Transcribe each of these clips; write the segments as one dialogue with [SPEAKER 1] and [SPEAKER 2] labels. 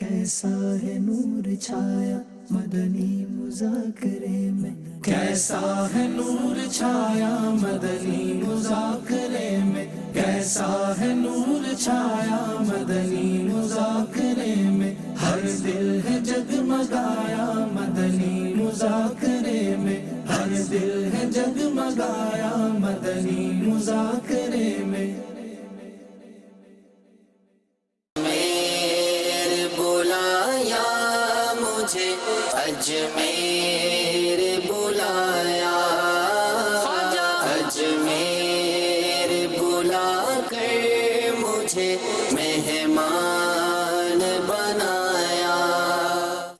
[SPEAKER 1] کیسا ہے نور چھایا مدنی مذاکرے میں، کیسا ہے نور چھایا مدنی مذاکرے میں، کیسا ہے نور چھایا مدنی مذاکرے میں، ہر دل ہے جگمگایا مدنی مذاکرے میں، ہر دل ہے جگمگایا مدنی مذاکرے میں۔
[SPEAKER 2] اجمیر بلایا، اجمیر بلا کر مجھے مہمان بنایا۔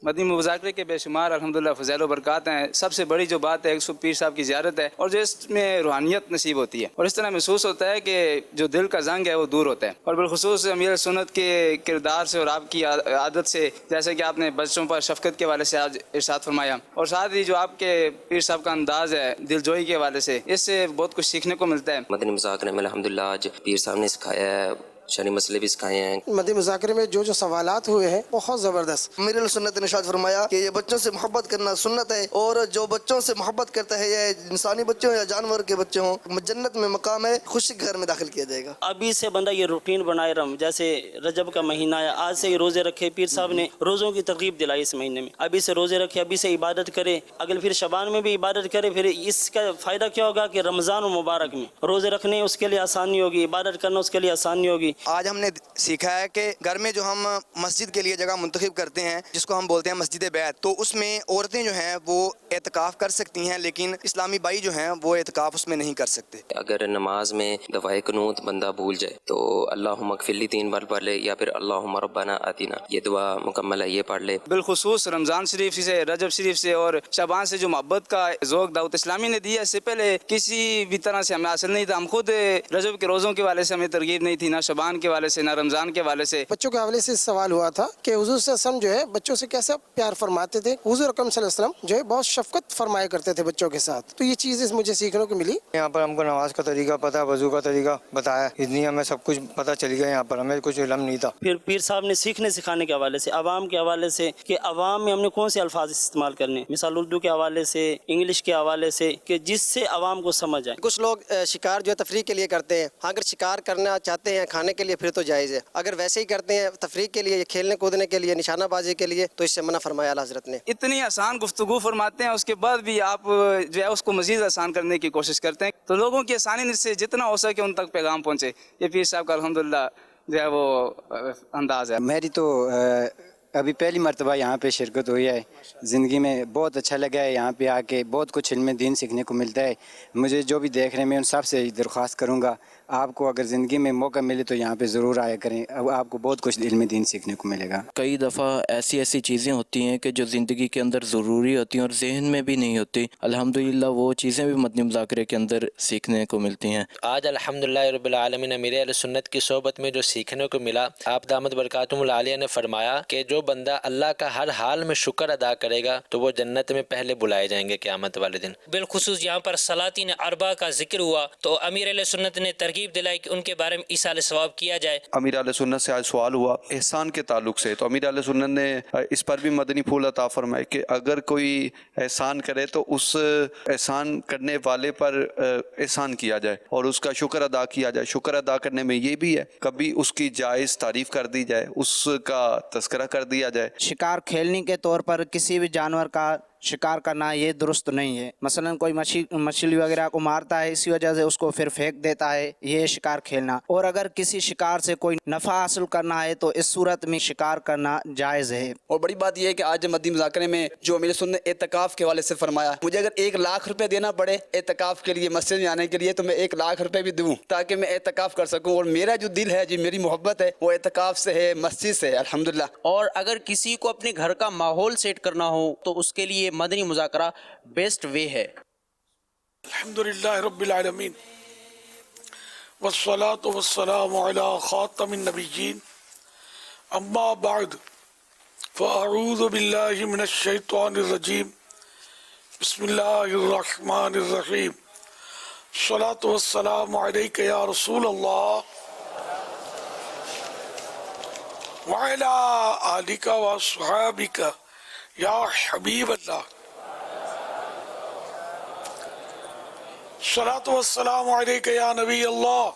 [SPEAKER 3] مدنی مذاکرے کے بے شمار الحمدللہ فضائل و برکات ہیں۔ سب سے بڑی جو بات ہے ایک پیر صاحب کی زیارت ہے، اور جو اس میں روحانیت نصیب ہوتی ہے، اور اس طرح محسوس ہوتا ہے کہ جو دل کا زنگ ہے وہ دور ہوتا ہے، اور بالخصوص امیر سنت کے کردار سے اور آپ کی عادت سے، جیسے کہ آپ نے بچوں پر شفقت کے حوالے سے آج ارشاد فرمایا، اور ساتھ ہی جو آپ کے پیر صاحب کا انداز ہے دل جوئی کے حوالے سے، اس سے بہت کچھ سیکھنے کو ملتا ہے۔
[SPEAKER 2] مدنی مذاکرے میں الحمدللہ آج پیر صاحب نے سکھایا ہے، شرعی مسئلے بھی سکھائے ہیں۔
[SPEAKER 4] مدنی مذاکرے میں جو سوالات ہوئے ہیں بہت زبردست۔ امیر سنت نے ارشاد فرمایا کہ یہ بچوں سے محبت کرنا سنت ہے، اور جو بچوں سے محبت کرتا ہے، یہ انسانی بچے ہوں یا جانور کے بچے ہوں، جنت میں مقام ہے، خوشی کے گھر میں داخل کیا جائے گا۔
[SPEAKER 5] ابھی سے بندہ یہ روٹین بنائے جیسے رجب کا مہینہ ہے، آج سے ہی روزے رکھے۔ پیر صاحب نے روزوں کی ترغیب دلائی اس مہینے میں، ابھی سے روزے رکھے، ابھی سے عبادت کرے، اگر پھر شعبان میں بھی عبادت کرے، پھر اس کا فائدہ کیا ہوگا کہ رمضان و مبارک میں روزے رکھنے اس کے لیے آسانی ہوگی، عبادت کرنا اس کے لیے آسانی ہوگی۔
[SPEAKER 4] آج ہم نے سیکھا ہے کہ گھر میں جو ہم مسجد کے لیے جگہ منتخب کرتے ہیں، جس کو ہم بولتے ہیں مسجد بیت، تو اس میں عورتیں جو ہیں وہ اعتکاف کر سکتی ہیں، لیکن اسلامی بھائی جو ہیں وہ اعتکاف اس میں نہیں کر سکتے۔
[SPEAKER 2] اگر نماز میں دعائے قنوت بندہ بھول جائے تو اللہم اغفر لی 3 بار پڑھ لے، یا پھر اللہم ربنا آتینا، یہ دعا مکمل ہے، یہ پڑھ لے۔
[SPEAKER 3] بالخصوص رمضان شریف سے، رجب شریف سے اور شعبان سے جو محبت کا ذوق دعوت اسلامی نے دیا، اس سے پہلے کسی بھی طرح سے ہمیں حاصل نہیں تھا۔ ہم خود رجب کے روزوں کے والے سے ہمیں ترغیب نہیں تھی، نہ شعبان کے والے سے، نہ رمضان کے والے سے۔
[SPEAKER 4] بچوں کے حوالے سے سوال ہوا تھا کہ حضور صلی اللہ علیہ وسلم جو ہے بچوں سے کیسا پیار فرماتے تھے۔ حضور اکرم صلی اللہ علیہ وسلم جو ہے بہت شفقت فرمایا کرتے تھے بچوں کے ساتھ، تو یہ چیز مجھے سیکھنے کو ملی۔
[SPEAKER 6] یہاں پر ہم کو نماز کا طریقہ پتہ، وضو کا طریقہ بتایا، اتنی ہمیں سب کچھ پتہ چل گیا، یہاں پر ہمیں کچھ علم نہیں تھا۔
[SPEAKER 5] پھر پیر صاحب نے سیکھنے سکھانے کے حوالے سے، عوام کے حوالے سے، کہ عوام میں ہم نے کون سے الفاظ استعمال کرنے، مثال اردو کے حوالے سے، انگلش کے حوالے سے، کہ جس سے عوام کو سمجھ آئے۔
[SPEAKER 4] کچھ لوگ شکار جو ہے تفریح کے لیے کرتے ہیں، اگر شکار کرنا چاہتے ہیں کھانے کے لیے پھر تو جائز ہے، اگر ویسے ہی کرتے ہیں تفریح کے لیے، کھیلنے کودنے کے لیے، نشانہ بازی کے لیے، تو اس سے منع فرمایا اعلیٰ حضرت نے۔
[SPEAKER 3] اتنی آسان گفتگو فرماتے ہیں، اس کے بعد بھی آپ جو ہے اس کو مزید آسان کرنے کی کوشش کرتے ہیں، تو لوگوں کی آسانی سے جتنا ہو سکے ان تک پیغام پہنچے۔ یہ پیر صاحب کا الحمدللہ جو ہے وہ انداز ہے۔
[SPEAKER 6] میری تو ابھی پہلی مرتبہ یہاں پہ شرکت ہوئی ہے، زندگی میں بہت اچھا لگا ہے، یہاں پہ آ کے بہت کچھ علم دین سیکھنے کو ملتا ہے۔ مجھے جو بھی دیکھ رہے ہیں میں ان سب سے درخواست کروں گا، آپ کو اگر زندگی میں موقع ملے تو یہاں پہ ضرور آیا کریں، آپ کو بہت کچھ علم دین سیکھنے کو ملے گا۔
[SPEAKER 7] کئی دفعہ ایسی چیزیں ہوتی ہیں کہ جو زندگی کے اندر ضروری ہوتی ہیں اور ذہن میں بھی نہیں ہوتی، الحمدللہ وہ چیزیں بھی مدنی مذاکرے کے اندر سیکھنے کو ملتی ہیں۔
[SPEAKER 8] آج الحمدللہ رب العالمین امیر اہل سنت کی صحبت میں جو سیکھنے کو ملا، آپ دامت برکاتہم العالیہ نے فرمایا کہ جو بندہ اللہ کا ہر حال میں شکر ادا کرے گا تو وہ جنت میں پہلے بلائے جائیں گے قیامت والے دن۔
[SPEAKER 9] بالخصوص یہاں پر سلاطین اربعہ کا ذکر ہوا تو امیر اہل سنت نے ترغیب دلائی کہ ان کے بارے میں ایصال ثواب کیا جائے۔
[SPEAKER 10] امیر اہل سنت سے آج سوال ہوا احسان کے تعلق سے، تو امیر اہل سنت نے اس پر بھی مدنی پھول عطا فرمائے کہ اگر کوئی احسان کرے تو اس احسان کرنے والے پر احسان کیا جائے اور اس کا شکر ادا کیا جائے۔ شکر ادا کرنے میں یہ بھی ہے کبھی اس کی جائز تعریف کر دی جائے، اس کا تذکرہ کر دیا جائے۔
[SPEAKER 11] شکار کھیلنے کے طور پر کسی بھی جانور کا شکار کرنا یہ درست نہیں ہے۔ مثلا کوئی مچھلی وغیرہ کو مارتا ہے، اسی وجہ سے اس کو پھر پھینک دیتا ہے، یہ شکار کھیلنا۔ اور اگر کسی شکار سے کوئی نفع حاصل کرنا ہے تو اس صورت میں شکار کرنا جائز ہے۔
[SPEAKER 12] اور بڑی بات یہ ہے کہ آج مدنی مذاکرے میں جو امیر سنت نے اعتکاف کے حوالے سے فرمایا، مجھے اگر 1 لاکھ روپے دینا پڑے اعتکاف کے لیے، مسجد میں آنے کے لیے، تو میں 1 لاکھ روپے بھی دوں تاکہ میں اعتکاف کر سکوں، اور میرا جو دل ہے، جو میری محبت ہے، وہ اعتکاف سے ہے، مسجد سے ہے الحمدللہ۔
[SPEAKER 13] اور اگر کسی کو اپنے گھر کا ماحول سیٹ کرنا ہو تو اس کے لیے مدنی مذاکرہ بیسٹ وے ہے۔
[SPEAKER 14] الحمدللہ رب العالمین والصلاة والسلام علی خاتم النبیین، اما بعد فاعوذ باللہ من الشیطان الرجیم، بسم اللہ الرحمن الرحیم، الصلاة والسلام علیک یا رسول اللہ، وعلا آلک وصحابک یا حبیب اللہ الصلاۃ والسلام علیک یا نبی اللہ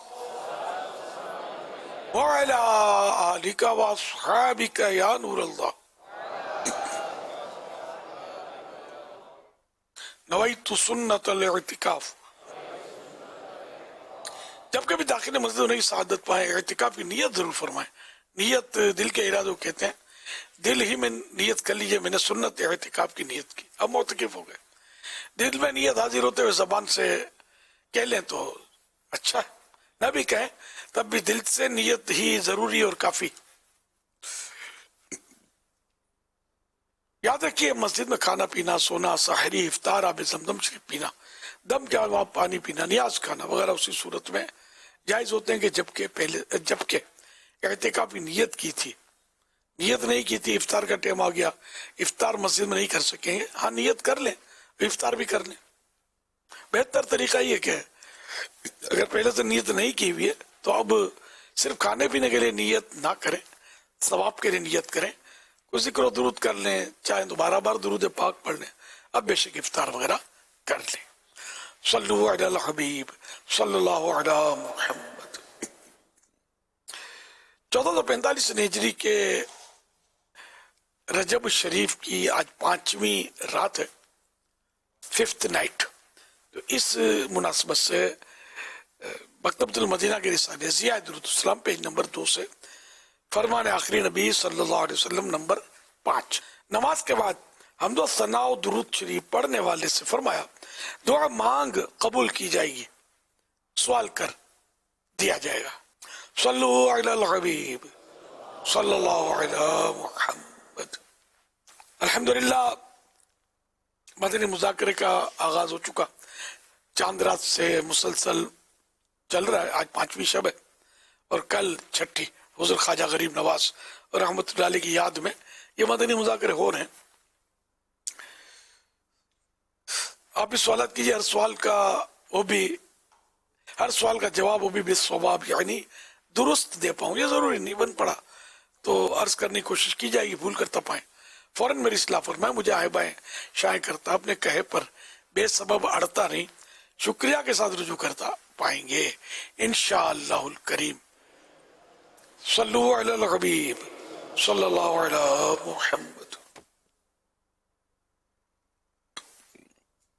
[SPEAKER 14] وعلا آلک وصحابک یا نور اللہ نویت سنت الاعتکاف. جب کبھی داخل مسجد نہیں سعادت پائیں اعتکاف کی نیت ضرور فرمائیں. نیت دل کے ارادوں کہتے ہیں. دل ہی میں نیت کر لیجئے میں نے سنت اعتکاف کی نیت کی. اب معتکف ہو گئے. دل میں نیت حاضر ہوتے ہوئے زبان سے کہہ لیں تو اچھا ہے, نہ بھی کہیں تب بھی دل سے نیت ہی ضروری اور کافی. یاد رکھیے مسجد میں کھانا پینا, سونا, سحری, افطار, آب زمزم شریف پینا, دم کے علاوہ پانی پینا, نیاز کھانا وغیرہ اسی صورت میں جائز ہوتے ہیں کہ جبکہ اعتکاف کی نیت کی تھی. نیت نہیں کی تھی, افطار کا ٹائم آ گیا, افطار مسجد میں نہیں کر سکیں گے, ہاں نیت کر لیں, افطار بھی کر لیں. بہتر طریقہ یہ کہ اگر پہلے سے نیت نہیں کی ہوئی ہے تو اب صرف کھانے پینے کے لیے نیت نہ کریں, ثواب کے لیے نیت کریں, کوئی ذکر و درود کر لیں, چاہے تو 12 بار درود پاک پڑھ لیں, اب بے شک افطار وغیرہ کر لیں. صلو علی الحبیب صلی اللہ علی محمد. 1445 ہجری کے رجب شریف کی آج 5ویں رات ہے, 5th نائٹ. تو اس مناسبت سے مکتبۃ المدینہ کے رسالے ضیاء درود السلام پیج نمبر 2 سے فرمان آخری نبی صلی اللہ علیہ وسلم نمبر 5. نماز کے بعد حمد و ثنا و درود شریف پڑھنے والے سے فرمایا دعا مانگ قبول کی جائے گی, سوال کر دیا جائے گا. صلو علی الحبیب صلی اللہ علی محمد. الحمدللہ مدنی مذاکرے کا آغاز ہو چکا, چاند رات سے مسلسل چل رہا ہے. آج 5ویں شب ہے اور کل 6ٹھی. حضور خواجہ غریب نواز اور رحمت اللہ علیہ کی یاد میں یہ مدنی مذاکرے ہو رہے ہیں. آپ بھی سوالات کیجئے, ہر سوال کا جواب وہ بھی بالصواب یعنی درست دے پاؤں. یہ ضروری نہیں بن پڑا تو عرض کرنے کی کوشش کی جائے گی, بھول کر تپائیں فوراً میری اصلاح فرمائیں. مجھے آئے بائیں شائع کرتا, اپنے کہے پر بے سبب اڑتا نہیں, شکریہ کے ساتھ رجوع کرتا پائیں گے انشاءاللہ الکریم. صلو علی الحبیب صلی اللہ علی محمد.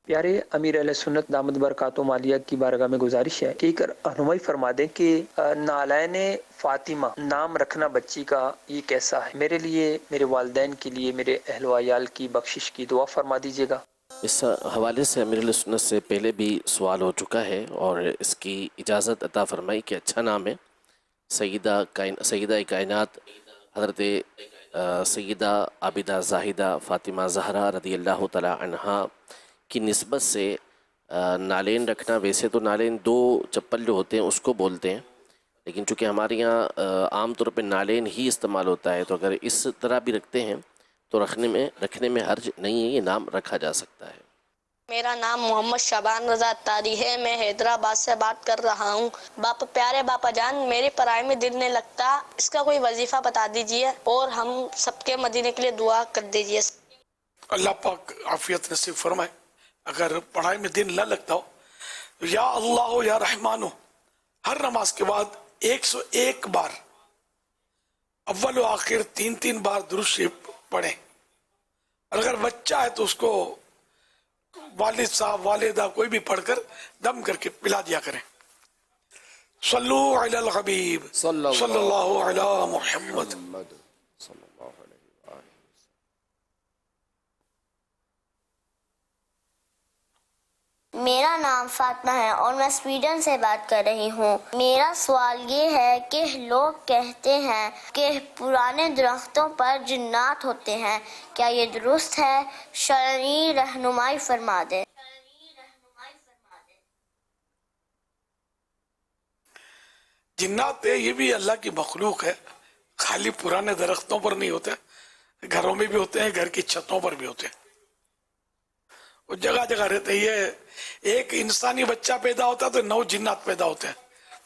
[SPEAKER 15] پیارے امیر علیہ سنت دامت برکاتہم عالیہ کی بارگاہ میں گزارش ہے کہ ایک رہنمائی فرما دیں کہ نالین فاطمہ نام رکھنا بچی کا یہ کیسا ہے. میرے لیے, میرے والدین کے لیے, میرے اہل و عیال کی بخشش کی دعا فرما دیجیے گا.
[SPEAKER 16] اس حوالے سے امیر علیہ سنت سے پہلے بھی سوال ہو چکا ہے اور اس کی اجازت عطا فرمائی کہ اچھا نام ہے. سیدہ کائنات حضرت سیدہ عابدہ زاہدہ فاطمہ زہرا رضی اللہ تعالی عنہا کی نسبت سے نالین رکھنا, ویسے تو نالین 2 چپل جو ہوتے ہیں اس کو بولتے ہیں, لیکن چونکہ ہمارے یہاں عام طور پہ نالین ہی استعمال ہوتا ہے تو اگر اس طرح بھی رکھتے ہیں تو رکھنے میں حرج نہیں ہے, یہ نام رکھا جا سکتا ہے.
[SPEAKER 17] میرا نام محمد شعبان رضا اتاری ہے, میں حیدرآباد سے بات کر رہا ہوں. پیارے باپا جان, میری پڑھائی میں دل نہیں لگتا, اس کا کوئی وظیفہ بتا دیجئے اور ہم سب کے مدینے کے لیے دعا کر دیجئے.
[SPEAKER 14] اللہ پاک عافیت نصیب فرمائے. اگر پڑھائی میں دل نہ لگتا ہو تو یا اللہ یا رحمانو ہر نماز کے بعد 101 بار اول و آخر 3 بار درود شریف پڑھیں. اگر بچہ ہے تو اس کو والد صاحب, والدہ کوئی بھی پڑھ کر دم کر کے پلا دیا کریں. صلو علی الحبیب صلی اللہ علی محمد.
[SPEAKER 18] میرا نام فاطمہ ہے اور میں سویڈن سے بات کر رہی ہوں. میرا سوال یہ ہے کہ لوگ کہتے ہیں کہ پرانے درختوں پر جنات ہوتے ہیں, کیا یہ درست ہے؟ شرعی رہنمائی فرما دیں.
[SPEAKER 14] جنات یہ بھی اللہ کی مخلوق ہے, خالی پرانے درختوں پر نہیں ہوتے, گھروں میں بھی ہوتے ہیں, گھر کی چھتوں پر بھی ہوتے ہیں, وہ جگہ جگہ رہتے ہیں. یہ ایک انسانی بچہ پیدا ہوتا ہے تو 9 جنات پیدا ہوتے ہیں,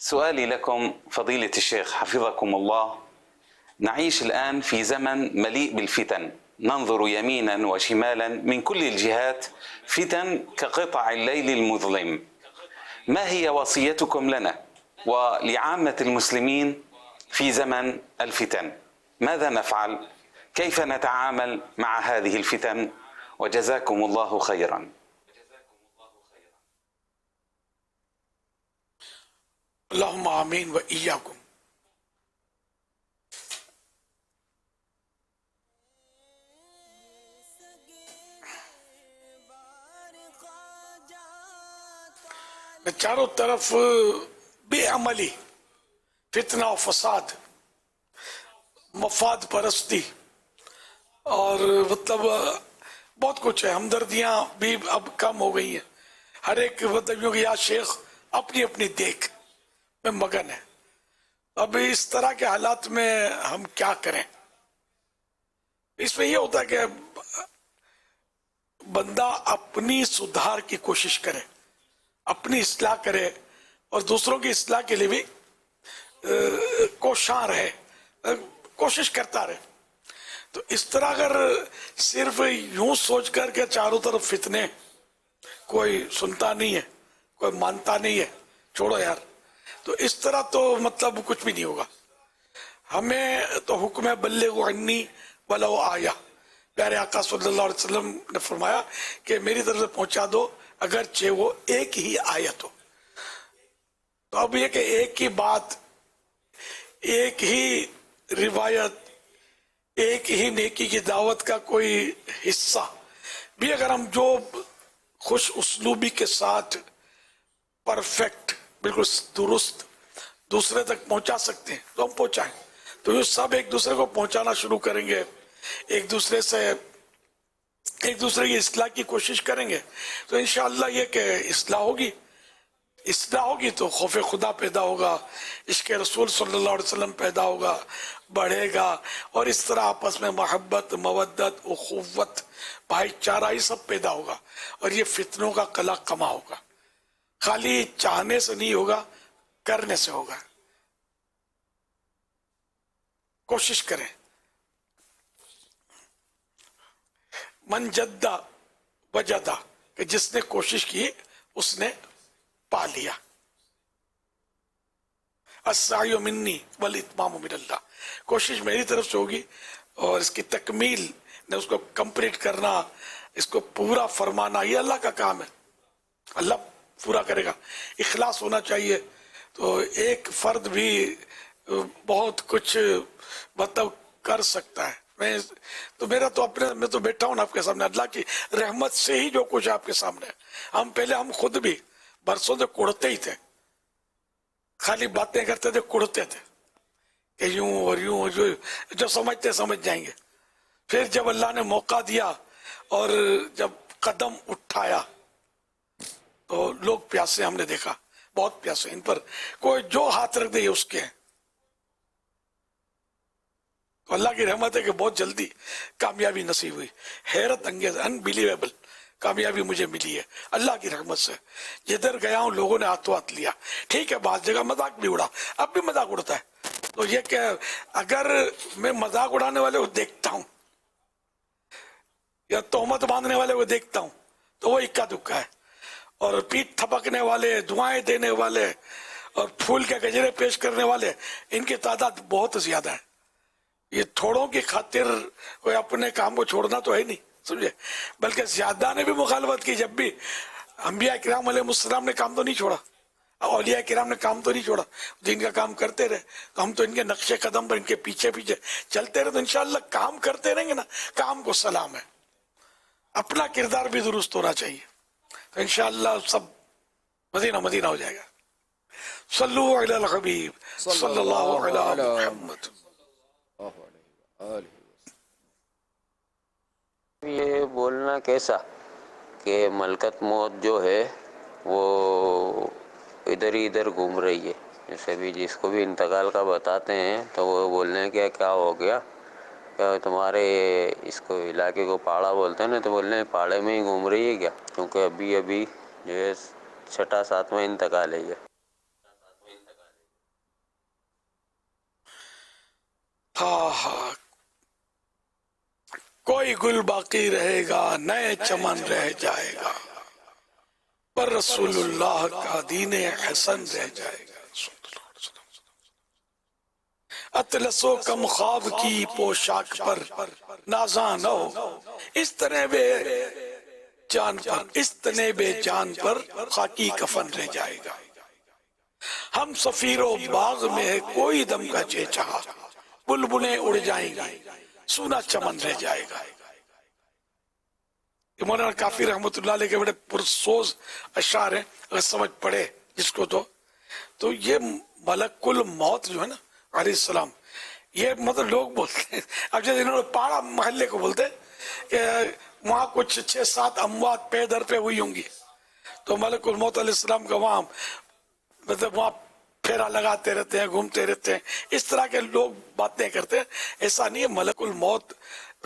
[SPEAKER 19] سؤالي لكم فضيلة الشيخ حفظكم الله، نعيش الآن في زمن مليء بالفتن، ننظر يمينا وشمالا من كل الجهات فتن كقطع الليل المظلم، ما هي وصيتكم لنا ولعامة المسلمين في زمن الفتن؟ ماذا نفعل؟ كيف نتعامل مع هذه الفتن؟ وجزاكم الله خيرا.
[SPEAKER 14] اللهم آمین و ایاکم۔ چاروں طرف بے عملی، فتنہ و فساد، مفاد پرستی اور مطلب بہت کچھ ہے۔ ہمدردیاں بھی اب کم ہو گئی ہیں، ہر ایک مطلب یا شیخ اپنی اپنی دیکھ میں مگن ہے۔ اب اس طرح کے حالات میں ہم کیا کریں؟ اس میں یہ ہوتا ہے کہ بندہ اپنی سدھار کی کوشش کرے، اپنی اصلاح کرے اور دوسروں کی اصلاح کے لیے بھی کوشاں رہے، کوشش کرتا رہے۔ تو اس طرح اگر صرف یوں سوچ کر کے چاروں طرف فتنے، کوئی سنتا نہیں ہے، کوئی مانتا نہیں ہے، چھوڑو یار، تو اس طرح تو مطلب کچھ بھی نہیں ہوگا۔ ہمیں تو حکم ہے بلغوا عنی ولو آیا، پیارے آقا صلی اللہ علیہ وسلم نے فرمایا کہ میری طرف سے پہنچا دو اگرچہ وہ ایک ہی آیت ہو۔ تو اب یہ کہ ایک ہی بات، ایک ہی روایت، ایک ہی نیکی کی دعوت کا کوئی حصہ بھی اگر ہم جو خوش اسلوبی کے ساتھ پرفیکٹ، بالکل درست دوسرے تک پہنچا سکتے ہیں تو ہم پہنچائیں۔ تو یہ سب ایک دوسرے کو پہنچانا شروع کریں گے، ایک دوسرے کی اصلاح کی کوشش کریں گے، تو انشاءاللہ یہ کہ اصلاح ہوگی تو خوف خدا پیدا ہوگا، عشق رسول صلی اللہ علیہ وسلم پیدا ہوگا، بڑھے گا، اور اس طرح آپس میں محبت، مودت، اخوت، بھائی چارہ یہ سب پیدا ہوگا، اور یہ فتنوں کا قلع کما ہوگا۔ خالی چاہنے سے نہیں ہوگا، کرنے سے ہوگا۔ کوشش کریں۔ من جدہ وجدہ، کہ جس نے کوشش کی اس نے پا لیا۔ السعی منی والاتمام من اللہ، کوشش میری طرف سے ہوگی اور اس کی تکمیل نے اس کو کمپلیٹ کرنا، اس کو پورا فرمانا، یہ اللہ کا کام ہے، اللہ پورا کرے گا۔ اخلاص ہونا چاہیے۔ تو ایک فرد بھی بہت کچھ مطلب کر سکتا ہے۔ میں تو بیٹھا ہوں آپ کے سامنے، اللہ کی رحمت سے ہی جو کچھ آپ کے سامنے ہے۔ ہم خود بھی برسوں سے کڑتے ہی تھے، خالی باتیں کرتے تھے، کڑتے تھے کہ یوں اور یوں، جو سمجھتے سمجھ جائیں گے۔ پھر جب اللہ نے موقع دیا اور جب قدم اٹھایا تو لوگ پیاسے، ہم نے دیکھا بہت پیاسے، ان پر کوئی جو ہاتھ رکھ دے یہ اس کے ہیں۔ تو اللہ کی رحمت ہے کہ بہت جلدی کامیابی نصیب ہوئی، حیرت انگیز، انبیلیویبل کامیابی مجھے ملی ہے اللہ کی رحمت سے۔ جدھر گیا ہوں لوگوں نے ہاتھوں ہاتھ لیا۔ ٹھیک ہے، بعض جگہ مذاق بھی اڑا، اب بھی مذاق اڑتا ہے۔ تو یہ کہ اگر میں مذاق اڑانے والے کو دیکھتا ہوں یا تہمت باندھنے والے کو دیکھتا ہوں تو وہ اکا دکا ہے، اور پیٹ تھپکنے والے، دعائیں دینے والے اور پھول کے گجرے پیش کرنے والے، ان کی تعداد بہت زیادہ ہے۔ یہ تھوڑوں کی خاطر کوئی اپنے کام کو چھوڑنا تو ہے نہیں، سمجھے، بلکہ زیادہ نے بھی مخالفت کی۔ جب بھی انبیاء کرام علیہ السلام نے کام تو نہیں چھوڑا، اولیاء کرام نے کام تو نہیں چھوڑا، جن کا کام کرتے رہے، تو ہم تو ان کے نقش قدم پر، ان کے پیچھے پیچھے چلتے رہے، تو انشاءاللہ کام کرتے رہیں گے نا، کام کو سلام ہے۔ اپنا کردار بھی درست ہونا چاہیے، تو انشاءاللہ سب مدینہ مدینہ ہو جائے گا۔ صلو علی الحبیب صلی اللہ علی محمد۔
[SPEAKER 20] یہ بولنا کیسا کہ ملکت موت جو ہے وہ ادھر ہی ادھر گھوم رہی ہے، جیسے بھی جس کو بھی انتقال کا بتاتے ہیں تو وہ بولنے ہیں کیا ہو گیا، کیا تمہارے اس کو علاقے کو پاڑا بولتے ہیں نا، تو بولنے ہیں پاڑے میں ہی گھوم رہی ہے کیا، کیونکہ ابھی جو ہے 6واں 7واں انتقال ہے یہ۔
[SPEAKER 14] ہاں کوئی گل باقی رہے گا، نئے چمن رہ جائے گا، پر رسول اللہ کا دین حسن رہ جائے گا۔ اطلس و کم خواب کی پوشاک پر نازاں نہ ہو، اس طرح بے جان پر خاکی کفن رہ جائے گا۔ ہم سفیر و باغ میں ہے کوئی دم کا چہچہا، بلبلیں اڑ جائیں گی، سونا چمن رہ جائے گا۔ یہ مولانا کافی رحمت اللہ علیہ کے بڑے پرسوز اشعار ہیں، اگر سمجھ پڑے جس کو تو یہ ملک الموت جو ہے نا علیہ السلام، یہ مطلب لوگ بولتے ہیں، اب جیسے انہوں نے پاڑا محلے کو بولتے ہیں کہ وہاں کچھ 6-7 اموات پے در پہ ہوئی ہوں گی، تو ملک الموت علیہ السلام کا وہاں مطلب وہاں پھیرا لگاتے رہتے ہیں، گھومتے رہتے ہیں، اس طرح کے لوگ باتیں کرتے ہیں۔ ایسا نہیں ہے، ملک الموت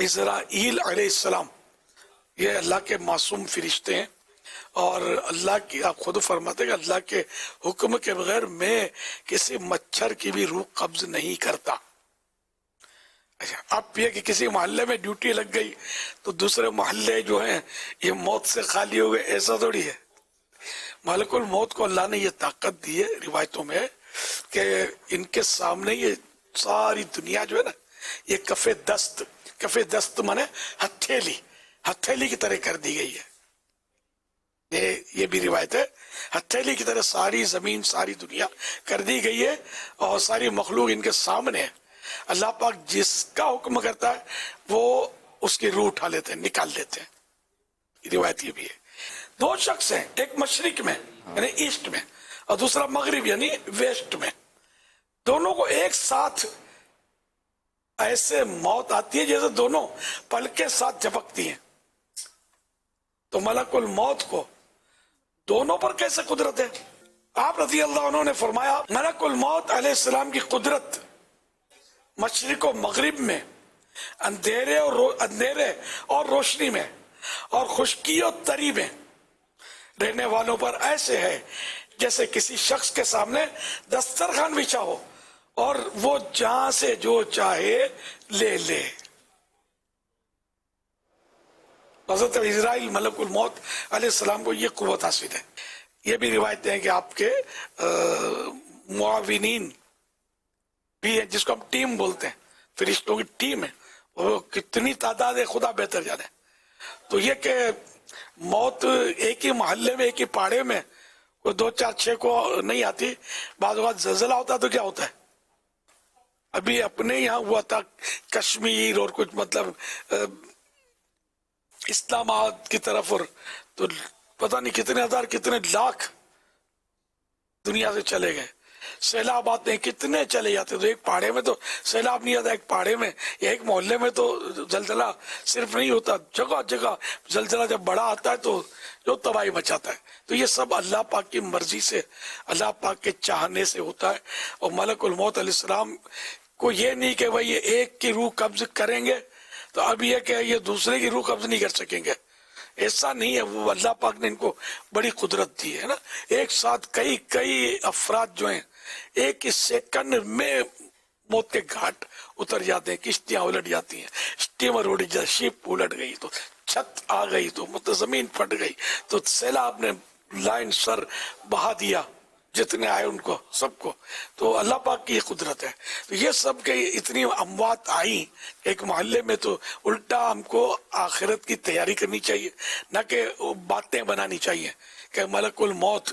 [SPEAKER 14] عزرائیل علیہ السلام یہ اللہ کے معصوم فرشتے ہیں، اور اللہ کی آپ خود فرماتے ہیں کہ اللہ کے حکم کے بغیر میں کسی مچھر کی بھی روح قبض نہیں کرتا۔ اچھا، اب یہ کہ کسی محلے میں ڈیوٹی لگ گئی تو دوسرے محلے جو ہیں یہ موت سے خالی ہو گئے، ایسا تھوڑی ہے۔ ملک الموت کو اللہ نے یہ طاقت دی ہے روایتوں میں کہ ان کے سامنے یہ ساری دنیا جو ہے نا یہ کف دست مانے ہتھیلی کی طرح کر دی گئی ہے۔ یہ بھی روایت ہے، ہتھیلی کی طرح ساری زمین ساری دنیا کر دی گئی ہے، اور ساری مخلوق ان کے سامنے ہے۔ اللہ پاک جس کا حکم کرتا ہے وہ اس کی روح اٹھا لیتے ہیں، نکال لیتے ہیں۔ روایت یہ بھی ہے۔ 2 شخص ہیں، ایک مشرق میں یعنی ایسٹ میں اور دوسرا مغرب یعنی ویسٹ میں، دونوں کو ایک ساتھ ایسے موت آتی ہے جیسے دونوں پل کے ساتھ جھپکتی ہیں، تو ملک الموت کو دونوں پر کیسے قدرت ہے؟ آپ رضی اللہ عنہ نے فرمایا ملک الموت علیہ السلام کی قدرت مشرق و مغرب میں، اندھیرے اور روشنی میں، اور خشکی اور تری میں رہنے والوں پر ایسے ہے جیسے کسی شخص کے سامنے دسترخوان بچھا ہو اور وہ جہاں سے جو چاہے لے لے۔ حضرت عزرائیل ملک الموت علیہ السلام کو یہ قوت حاصل ہے۔ یہ بھی روایتیں ہیں کہ آپ کے معاونین بھی ہیں، جس کو ہم ٹیم بولتے ہیں، فرشتوں کی ٹیم ہے، وہ کتنی تعداد ہے خدا بہتر جانے۔ تو یہ کہ موت ایک ہی محلے میں ایک ہی پاڑے میں کوئی 2 4 6 کو نہیں آتی، بعض اوقات زلزلہ ہوتا تو کیا ہوتا ہے؟ ابھی اپنے یہاں ہوا تھا کشمیر اور کچھ مطلب اسلام آباد کی طرف، اور تو پتہ نہیں کتنے ہزار کتنے لاکھ دنیا سے چلے گئے۔ سیلاب آتے ہیں کتنے چلے جاتے، تو ایک پہاڑے میں تو سیلاب نہیں آتا، ایک پہاڑے میں یا ایک محلے میں تو زلزلہ صرف نہیں ہوتا، جگہ جگہ زلزلہ جب بڑا آتا ہے تو جو تباہی مچاتا ہے۔ تو یہ سب اللہ پاک کی مرضی سے، اللہ پاک کے چاہنے سے ہوتا ہے۔ اور ملک الموت علیہ السلام کو یہ نہیں کہ بھائی یہ ایک کی روح قبض کریں گے تو اب یہ کہ یہ دوسرے کی روح قبض نہیں کر سکیں گے، ایسا نہیں ہے۔ وہ اللہ پاک نے ان کو بڑی قدرت دی ہے نا، ایک ساتھ کئی افراد جو ہیں ایک ہی سیکنڈ میں موت کے گھاٹ اتر جاتے ہیں، کشتیاں الٹ جاتی ہیں، اسٹیمر اڑ جائے، شپ الٹ گئی تو چھت آ گئی تو مطلب زمین پھٹ گئی تو سیلاب نے لائن سر بہا دیا جتنے آئے ان کو سب کو۔ تو اللہ پاک کی یہ قدرت ہے۔ تو یہ سب کے اتنی اموات آئیں ایک محلے میں، تو الٹا ہم کو آخرت کی تیاری کرنی چاہیے، نہ کہ باتیں بنانی چاہیے کہ ملک الموت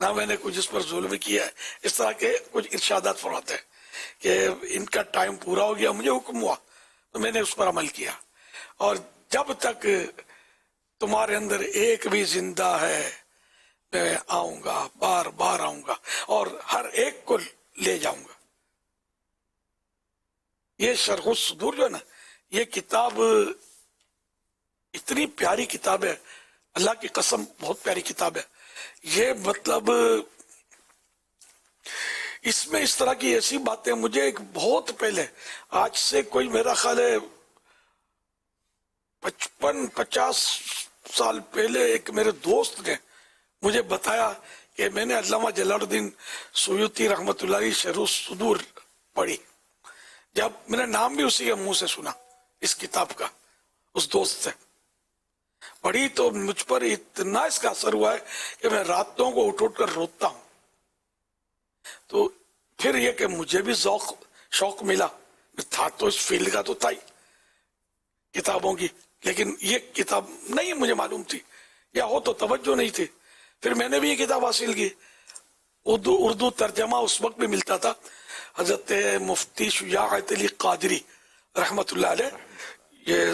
[SPEAKER 14] نہ میں نے کچھ اس پر ظلم کیا ہے. اس طرح کے کچھ ارشادات فرماتے ہیں کہ ان کا ٹائم پورا ہو گیا, مجھے حکم ہوا تو میں نے اس پر عمل کیا, اور جب تک تمہارے اندر ایک بھی زندہ ہے میں آؤں گا, بار بار آؤں گا اور ہر ایک کو لے جاؤں گا. یہ شرح الصدور جو ہے نا, یہ کتاب اتنی پیاری کتاب ہے, اللہ کی قسم بہت پیاری کتاب ہے. یہ مطلب اس میں اس طرح کی ایسی باتیں, مجھے ایک بہت پہلے, آج سے کوئی میرا خیال ہے 55-50 سال پہلے ایک میرے دوست نے مجھے بتایا کہ میں نے علامہ جلال الدین سیوطی رحمۃ اللہ علیہ شرح الصدور پڑھی. جب میں نے نام بھی اسی کے منہ سے سنا اس کتاب کا, اس دوست سے پڑھی تو مجھ پر اتنا اس کا اثر ہوا ہے کہ میں راتوں کو اٹھ کر روتا ہوں. تو پھر یہ کہ مجھے بھی شوق ملا, تھا تو اس فیلڈ کا تو تھا ہی کتابوں کی, لیکن یہ کتاب نہیں مجھے معلوم تھی, یا ہو تو توجہ نہیں تھی. پھر میں نے بھی یہ کتاب حاصل کی. اردو ترجمہ اس وقت بھی ملتا تھا, حضرت مفتی شجاعت علی قادری رحمۃ اللہ علیہ, یہ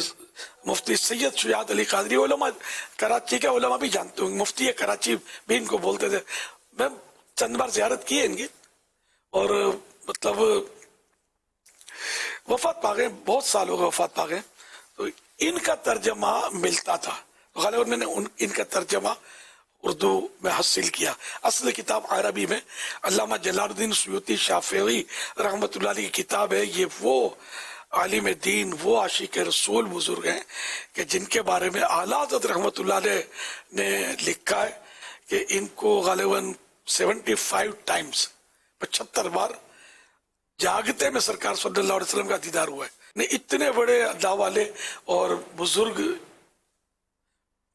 [SPEAKER 14] مفتی سید شجاعت علی قادری, علماء کراچی کے علماء بھی جانتے ہوں, مفتی کراچی بھی ان کو بولتے تھے. میں چند بار زیارت کی ہے ان کی, اور مطلب وفات پا گئے, بہت سال ہو گئے وفات پا گئے. تو ان کا ترجمہ ملتا تھا, غالباً میں نے ان کا ترجمہ اردو میں حاصل کیا. اصل کتاب عربی میں علامہ جلال الدین سیوطی شافعی رحمۃ اللہ علیہ کی کتاب ہے. یہ وہ عالم دین, وہ عاشق رسول بزرگ ہیں کہ جن کے بارے میں اعلیٰ حضرت رحمۃ اللہ علیہ نے لکھا ہے کہ ان کو غالباً 75 ٹائمز 75 بار جاگتے میں سرکار صلی اللہ علیہ وسلم کا دیدار ہوا ہے. اتنے بڑے اللہ والے اور بزرگ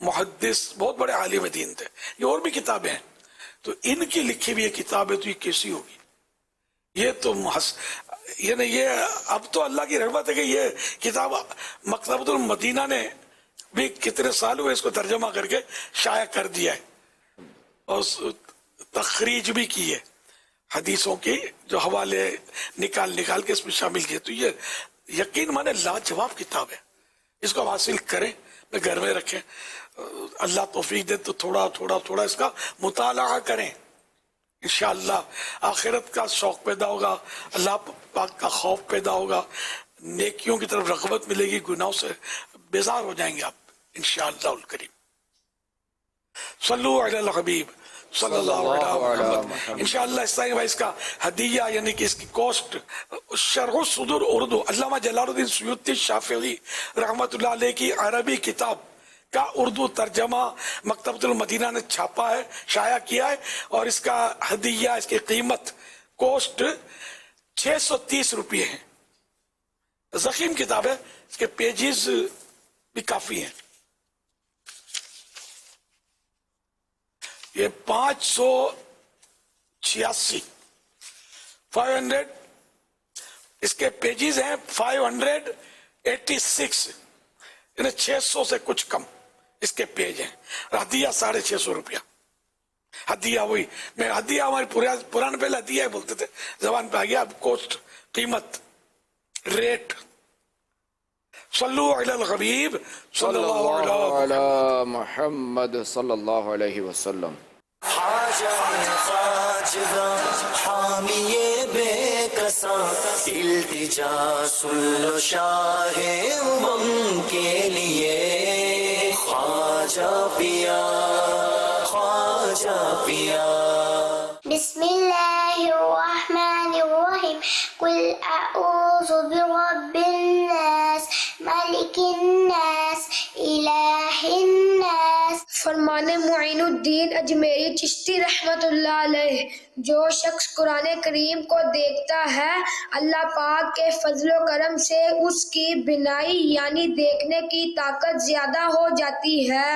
[SPEAKER 14] محدث, بہت بڑے عالم دین تھے. یہ اور بھی کتابیں ہیں, تو ان کی لکھی ہوئی کتاب ہے تو یہ کیسی ہوگی؟ یہ تو یعنی یہ اب تو اللہ کی رحمت ہے کہ یہ کتاب مکتبۃ المدینہ نے بھی کتنے سال ہوئے اس کو ترجمہ کر کے شائع کر دیا ہے, اور تخریج بھی کی ہے حدیثوں کی, جو حوالے نکال کے اس میں شامل کیے. تو یہ یقین مانے لاجواب کتاب ہے, اس کو حاصل کریں, گھر میں رکھیں, اللہ توفیق دے تو تھوڑا اس کا مطالعہ کریں. انشاءاللہ آخرت کا شوق پیدا ہوگا, اللہ پاک کا خوف پیدا ہوگا, نیکیوں کی طرف رغبت ملے گی, گناہوں سے بیزار ہو جائیں گے آپ انشاءاللہ الکریم. صلو علی الحبیب صلی اللہ علیہ وسلم. انشاءاللہ اس طرح اس کا ہدیہ یعنی کہ اس کی کوسٹ, شرح الصدور اردو, علامہ جلال الدین سیوطی شافعی رحمۃ اللہ علیہ کی عربی کتاب کا اردو ترجمہ مکتبۃ المدینہ نے چھاپا ہے, شائع کیا ہے, اور اس کا ہدیہ, اس کی قیمت کوسٹ 630 روپے ہیں. ضخیم کتاب ہے, اس کے پیجز بھی کافی ہیں. یہ 586 اس کے پیجز ہیں 586, یعنی 600 سے کچھ کم اس کے پیج ہیں. ہدیہ 650 روپیہ. ہدیہ وہی, میں ہدیہ ہمارے پرانے پہلے ہدیہ بولتے تھے, زبان پہ آ گیا اب کوسٹ, قیمت, ریٹ. صلو علی الحبیب صلی اللہ علیہ
[SPEAKER 21] محمد صلی اللہ علیہ وسلم.
[SPEAKER 1] حامی بے کساں التجا سن لو شاہ امم کے لیے, خواجہ پیا خواجہ پیا.
[SPEAKER 18] بسم اللہ الرحمن الرحیم. قل اعوذ برب الناس ملک الناس الہ الناس.
[SPEAKER 22] فرمانے معین الدین اجمیری چشتی رحمت اللہ علیہ, جو شخص قرآن کریم کو دیکھتا ہے اللہ پاک کے فضل و کرم سے اس کی بینائی یعنی دیکھنے کی طاقت زیادہ ہو جاتی ہے,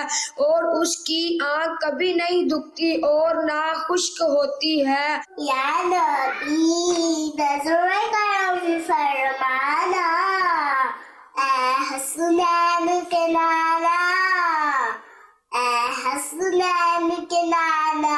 [SPEAKER 22] اور اس کی آنکھ کبھی نہیں دکھتی اور نہ خشک ہوتی ہے.
[SPEAKER 18] یا نبی نظر کرم فرمانا, اے حسنین کے نانا, اے حسنین کے نانا.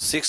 [SPEAKER 2] 6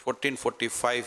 [SPEAKER 2] 1445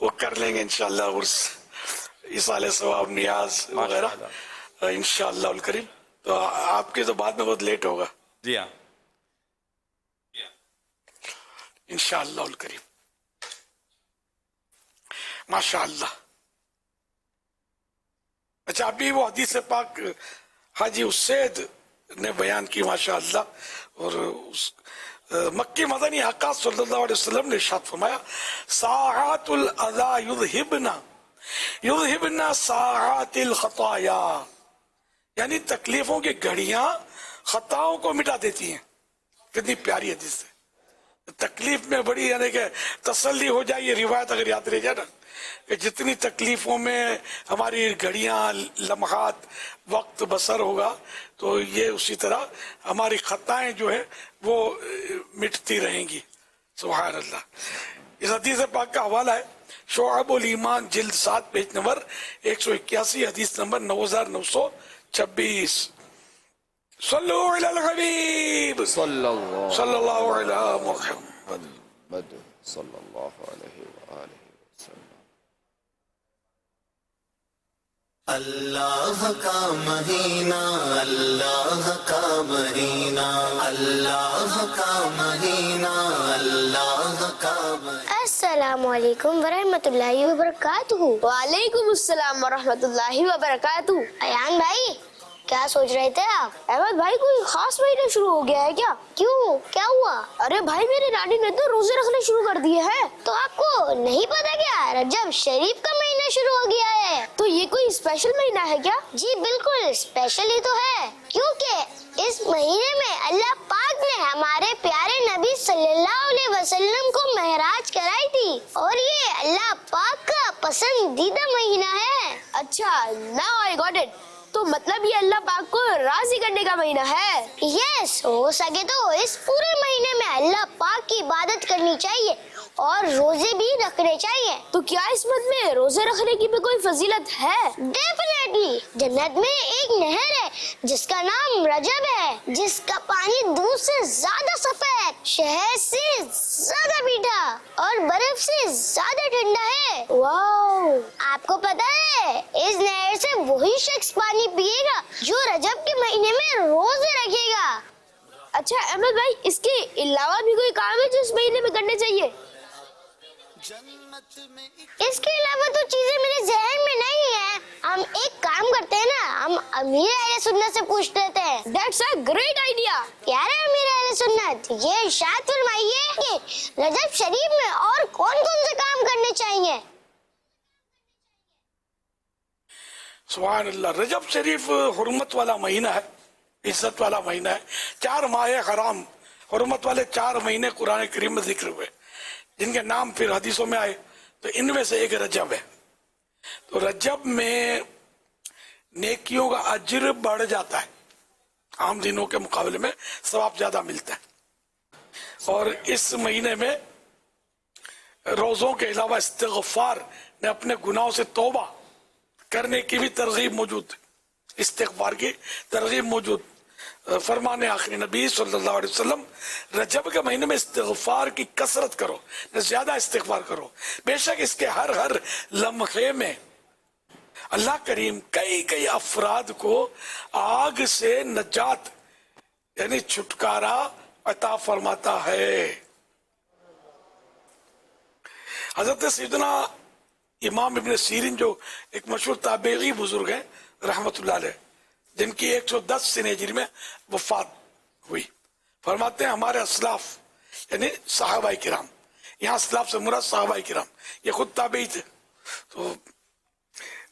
[SPEAKER 14] وہ کر لیں گے انشاءاللہ عرس ایصال ثواب نیاز وغیرہ انشاءاللہ الکریم. تو آپ کے تو بعد میں بہت لیٹ ہوگا.
[SPEAKER 2] جی ہاں
[SPEAKER 14] انشاءاللہ الکریم. ماشاءاللہ. اچھا ابھی وہ حدیث پاک حاجی اسید نے بیان کی ماشاءاللہ. اور مکی مدنی آقا صلی اللہ علیہ وسلم نے ارشاد فرمایا ساعات الاذى یذہبن ساعات الخطایا، یعنی تکلیفوں کی گھڑیاں خطاؤں کو مٹا دیتی ہیں. کتنی پیاری حدیث ہے. تکلیف میں بڑی یعنی کہ تسلی ہو جائے. یہ روایت اگر یاد رہ جائے نا کہ جتنی تکلیفوں میں ہماری گھڑیاں لمحات وقت بسر ہوگا تو یہ اسی طرح ہماری خطائیں جو ہے وہ مٹتی رہیں گی. سبحان اللہ. اس حدیث پاک کا حوالہ ہے شعب الایمان جلد 7 پیج نمبر 181 حدیث نمبر 9926. صلو علی الحبیب صلی اللہ علی محمد
[SPEAKER 21] صلی اللہ علیہ وآلہ وسلم.
[SPEAKER 4] اللہ کا مہینہ اللہ کا مہینہ اللہ کا مہینہ اللہ کا مہینہ.
[SPEAKER 18] السلام علیکم ورحمۃ اللہ وبرکاتہ. وعلیکم السلام ورحمۃ اللہ وبرکاتہ. ایان بھائی کیا سوچ رہے تھے آپ؟ احمد بھائی کوئی خاص مہینہ شروع ہو گیا ہے کیا؟ کیوں کیا ہوا؟ ارے بھائی میری نانی نے تو روزے رکھنے شروع کر دیے ہیں. تو آپ کو نہیں پتا کیا رجب شریف کا مہینہ شروع ہو گیا ہے؟ تو یہ کوئی اسپیشل مہینہ ہے کیا؟ جی بالکل اسپیشل ہی تو ہے، کیونکہ اس مہینے میں اللہ پاک نے ہمارے پیارے نبی صلی اللہ علیہ وسلم کو معراج کرائی تھی اور یہ اللہ پاک کا پسندیدہ مہینہ ہے. اچھا ناؤ آئی گاٹ اٹ. تو مطلب یہ اللہ پاک کو راضی کرنے کا مہینہ ہے. یس ہو سکے تو اس پورے مہینے میں اللہ پاک کی عبادت کرنی چاہیے اور روزے بھی رکھنے چاہیے. تو کیا اس مت میں روزے رکھنے کی بھی کوئی فضیلت ہے؟ ڈیفینیٹلی. جنت میں ایک نہر ہے جس کا نام رجب ہے، جس کا پانی دودھ سے زیادہ سفید، شہد سے زیادہ میٹھا اور برف سے زیادہ ٹھنڈا ہے. واو. آپ کو پتا ہے اس نہر سے وہی شخص پانی پیے گا جو رجب کے مہینے میں روزے رکھے گا. اچھا احمد بھائی اس کے علاوہ بھی کوئی کام ہے جو اس مہینے میں کرنے چاہیے؟ اس کے علاوہ تو چیزیں میرے ذہن میں نہیں ہیں. ہم ایک کام کرتے ہیں نا، ہم امیر اہل سنت سے پوچھ لیتے ہیں. That's a great idea. پیارے امیر اہل سنت یہ ارشاد فرمائیے کہ رجب شریف میں اور کون کون سے کام کرنے چاہیے؟
[SPEAKER 14] سبحان اللہ. رجب شریف حرمت والا مہینہ ہے، عزت والا مہینہ ہے. 4 ماہ حرام حرمت والے 4 مہینے قرآن کریم میں ذکر ہوئے جن کے نام پھر حدیثوں میں آئے. تو ان میں سے ایک رجب ہے. تو رجب میں نیکیوں کا اجر بڑھ جاتا ہے، عام دنوں کے مقابلے میں ثواب زیادہ ملتا ہے. اور اس مہینے میں روزوں کے علاوہ استغفار نے اپنے گناہوں سے توبہ کرنے کی بھی ترغیب موجود، استغفار کی ترغیب موجود. فرمان آخری نبی صلی اللہ علیہ وسلم رجب کے مہینے میں استغفار کی کثرت کرو، زیادہ استغفار کرو. بے شک اس کے ہر لمحے میں اللہ کریم کئی افراد کو آگ سے نجات یعنی چھٹکارا عطا فرماتا ہے. حضرت سیدنا امام ابن سیرین جو ایک مشہور تابعی بزرگ ہیں رحمت اللہ علیہ، جن کی 110 سنہ ہجری میں وفات ہوئی، فرماتے ہیں ہمارے اسلاف یعنی صحابہ کرام، یہاں اسلاف سے مراد صحابہ کرام، یہ خود تابعی تھے. تو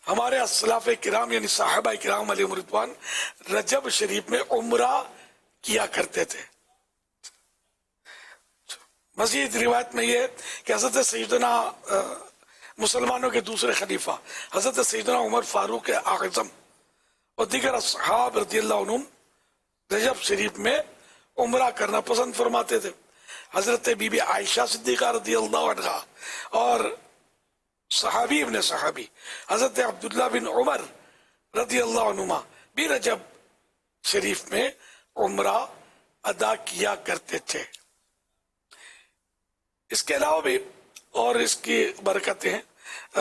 [SPEAKER 14] ہمارے اسلاف کرام یعنی صحابہ کرام علیہ رضوان رجب شریف میں عمرہ کیا کرتے تھے. مزید روایت میں یہ کہ حضرت سیدنا مسلمانوں کے دوسرے خلیفہ حضرت سیدنا عمر فاروق اعظم اور دیگر اصحاب رضی اللہ عنہم رجب شریف میں عمرہ کرنا پسند فرماتے تھے. حضرت بی بی عائشہ صدیقہ رضی اللہ عنہ اور صحابی ابن صحابی حضرت عبداللہ بن عمر رضی اللہ عنہما بھی رجب شریف میں عمرہ ادا کیا کرتے تھے. اس کے علاوہ بھی اور اس کی برکتیں ہیں.